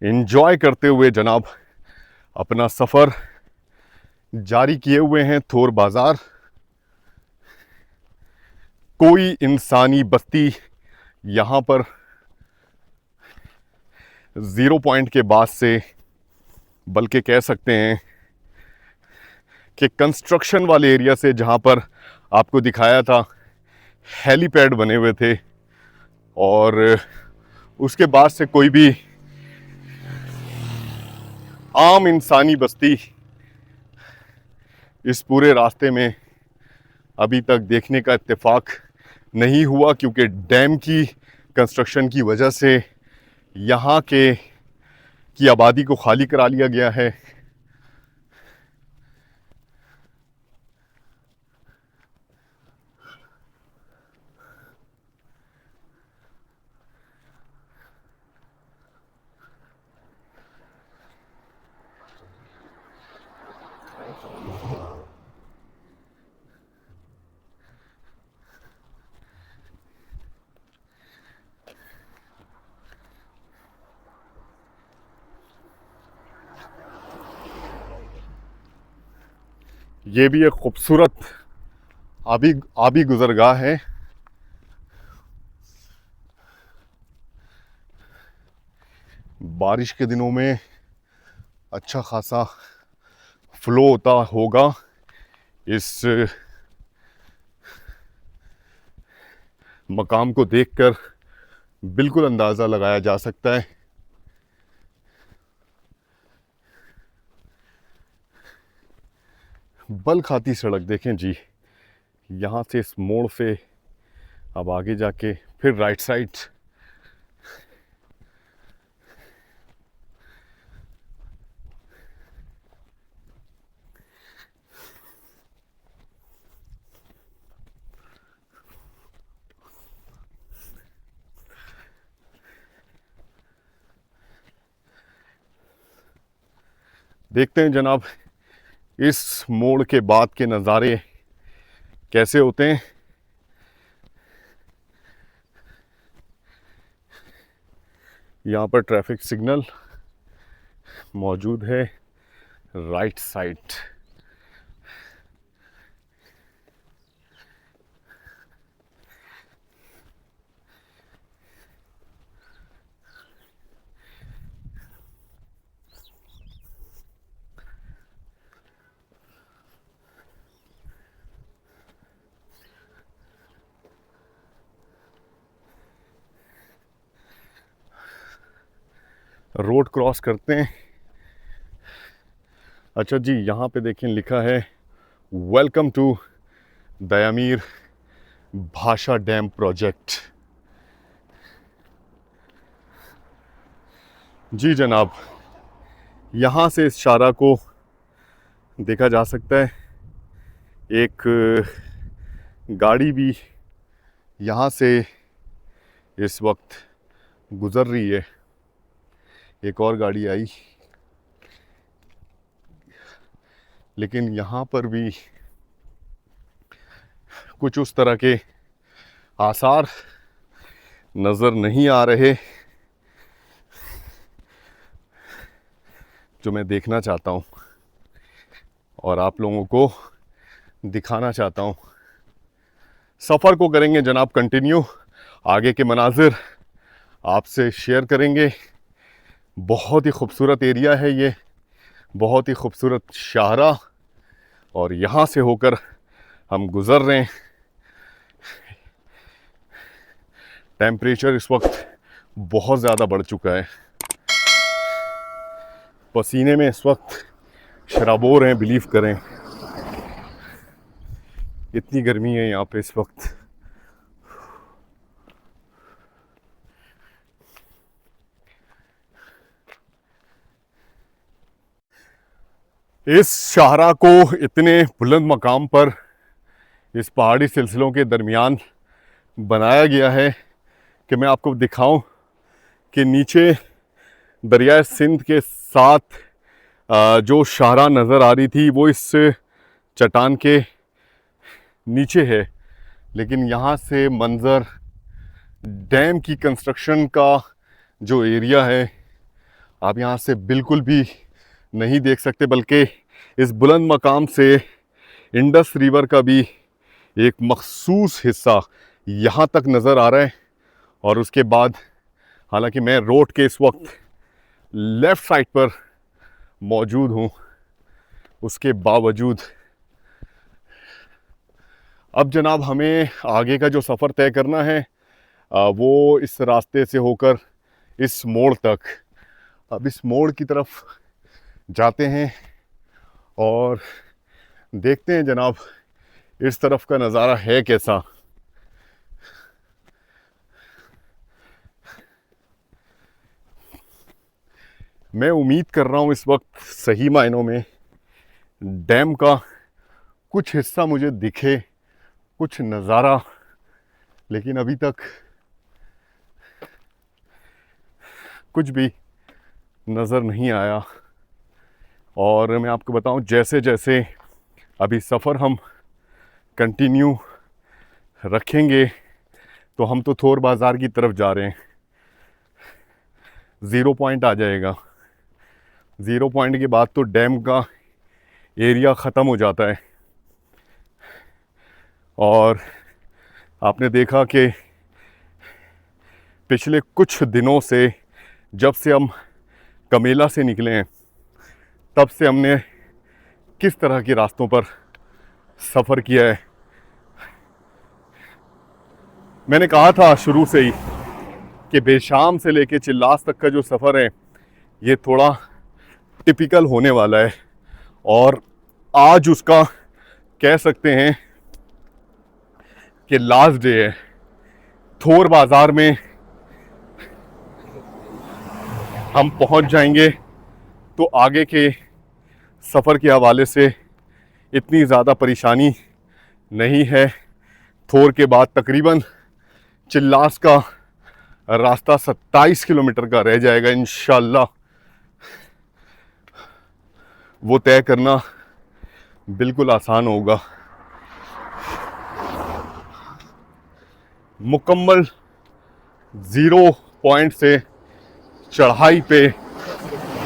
एंजॉय करते हुए जनाब अपना सफ़र जारी किए हुए हैं थोर बाज़ार। कोई इंसानी बस्ती यहाँ पर 0 पॉइंट के बाद से, बल्कि कह सकते हैं कि कंस्ट्रक्शन वाले एरिया से, जहाँ पर आपको दिखाया था हेलीपैड बने हुए थे, और उसके बाद से कोई भी आम इंसानी बस्ती इस पूरे रास्ते में अभी तक देखने का इत्तेफाक नहीं हुआ, क्योंकि डैम की कंस्ट्रक्शन की वजह से यहाँ की आबादी को खाली करा लिया गया है। ये भी एक खूबसूरत आबी गुजरगाह है। बारिश के दिनों में अच्छा खासा फ्लो होता होगा। इस मकाम को देखकर बिल्कुल अंदाज़ा लगाया जा सकता है। बल खाती सड़क देखें जी, यहाँ से इस मोड़ से अब आगे जाके फिर राइट साइड देखते हैं जनाब इस मोड़ के बाद के नज़ारे कैसे होते हैं। यहाँ पर ट्रैफिक सिग्नल मौजूद है राइट साइड। रोड क्रॉस करते हैं। अच्छा जी, यहाँ पे देखें लिखा है वेलकम टू दयामीर भाषा डैम प्रोजेक्ट। जी जनाब, यहाँ से इस शाहरा को देखा जा सकता है। एक गाड़ी भी यहाँ से इस वक्त गुज़र रही है। एक और गाड़ी आई, लेकिन यहाँ पर भी कुछ उस तरह के आसार नज़र नहीं आ रहे जो मैं देखना चाहता हूँ और आप लोगों को दिखाना चाहता हूँ। सफ़र को करेंगे जनाब कंटिन्यू, आगे के मनाजिर आपसे शेयर करेंगे। बहुत ही खूबसूरत एरिया है ये, बहुत ही खूबसूरत शाहरा, और यहाँ से होकर हम गुज़र रहे हैं। टेम्परेचर इस वक्त बहुत ज़्यादा बढ़ चुका है। पसीने में इस वक्त शराबोर हैं, बिलीव करें, इतनी गर्मी है यहाँ पे इस वक्त। इस शाहरा को इतने बुलंद मकाम पर इस पहाड़ी सिलसिलों के दरमियान बनाया गया है कि मैं आपको दिखाऊं कि नीचे दरिया सिंध के साथ जो शाहरा नज़र आ रही थी वो इस चट्टान के नीचे है, लेकिन यहाँ से मंज़र डैम की कंस्ट्रक्शन का जो एरिया है आप यहाँ से बिल्कुल भी नहीं देख सकते, बल्कि इस बुलंद मकाम से इंडस रिवर का भी एक मखसूस हिस्सा यहाँ तक नज़र आ रहा है। और उसके बाद, हालांकि मैं रोड के इस वक्त लेफ़्ट साइड पर मौजूद हूँ, उसके बावजूद अब जनाब हमें आगे का जो सफ़र तय करना है वो इस रास्ते से होकर इस मोड़ तक। अब इस मोड़ की तरफ जाते हैं और देखते हैं जनाब इस तरफ का नज़ारा है कैसा। मैं उम्मीद कर रहा हूँ इस वक्त सही मायनों में डैम का कुछ हिस्सा मुझे दिखे, कुछ नज़ारा, लेकिन अभी तक कुछ भी नज़र नहीं आया। और मैं आपको बताऊं, जैसे जैसे अभी सफ़र हम कंटिन्यू रखेंगे तो हम तो थोर बाज़ार की तरफ जा रहे हैं। 0 पॉइंट आ जाएगा, 0 पॉइंट के बाद तो डैम का एरिया ख़त्म हो जाता है। और आपने देखा कि पिछले कुछ दिनों से, जब से हम कमेला से निकले हैं, तब से हमने किस तरह के रास्तों पर सफ़र किया है। मैंने कहा था शुरू से ही कि बेशाम से लेके चिल्लास तक का जो सफ़र है ये थोड़ा टिपिकल होने वाला है, और आज उसका कह सकते हैं कि लास्ट डे है। थोर बाज़ार में हम पहुंच जाएंगे तो आगे के सफ़र के हवाले से इतनी ज़्यादा परेशानी नहीं है। थोर के बाद तकरीबन चिल्लास का रास्ता 27 किलोमीटर का रह जाएगा। इंशाल्लाह वो तय करना बिल्कुल आसान होगा। मुकम्मल 0 पॉइंट से चढ़ाई पे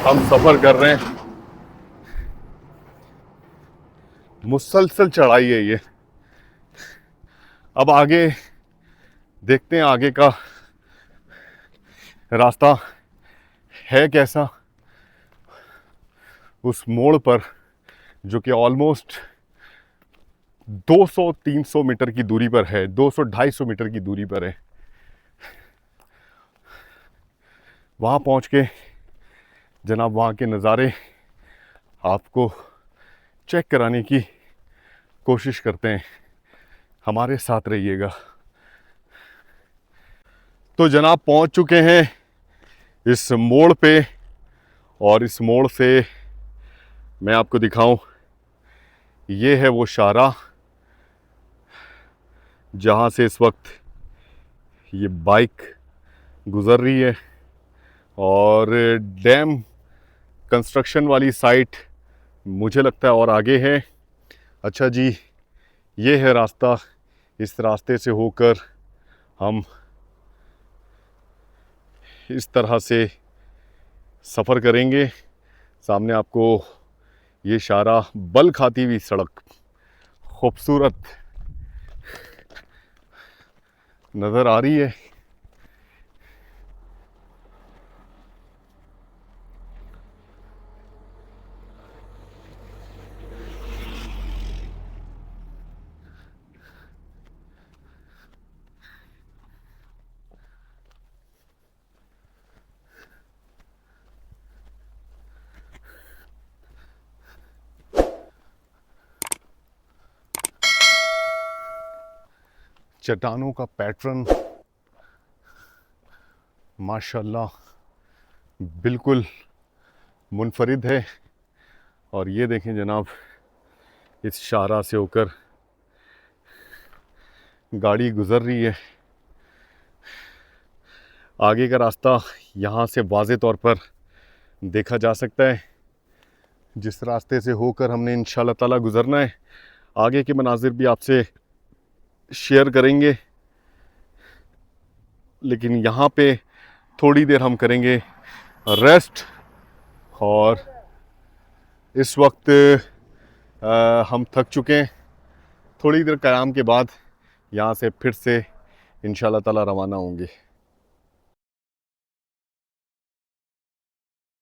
हम सफ़र कर रहे हैं। मुसलसल चढ़ाई है ये। अब आगे देखते हैं आगे का रास्ता है कैसा। उस मोड़ पर, जो कि ऑलमोस्ट 200-300 मीटर की दूरी पर है, 200-250 मीटर की दूरी पर है, वहाँ पहुँच के जनाब वहाँ के नज़ारे आपको चेक कराने की कोशिश करते हैं। हमारे साथ रहिएगा। तो जनाब पहुँच चुके हैं इस मोड़ पे, और इस मोड़ से मैं आपको दिखाऊं, ये है वो शाहरा जहाँ से इस वक्त ये बाइक गुज़र रही है। और डैम कंस्ट्रक्शन वाली साइट मुझे लगता है और आगे है। अच्छा जी, ये है रास्ता। इस रास्ते से होकर हम इस तरह से सफ़र करेंगे। सामने आपको ये शाहरा बल खाती हुई सड़क खूबसूरत नज़र आ रही है। चट्टानों का पैटर्न माशाल्लाह बिल्कुल मुनफरिद है। और ये देखें जनाब, इस शाहराह से होकर गाड़ी गुज़र रही है। आगे का रास्ता यहाँ से वाज़े तौर पर देखा जा सकता है, जिस रास्ते से होकर हमने इंशाल्लाह ताला गुज़रना है। आगे के मनाजिर भी आपसे शेयर करेंगे, लेकिन यहाँ पे थोड़ी देर हम करेंगे रेस्ट। और इस वक्त हम थक चुके हैं। थोड़ी देर क़याम के बाद यहाँ से फिर से इंशाल्लाह ताला रवाना होंगे।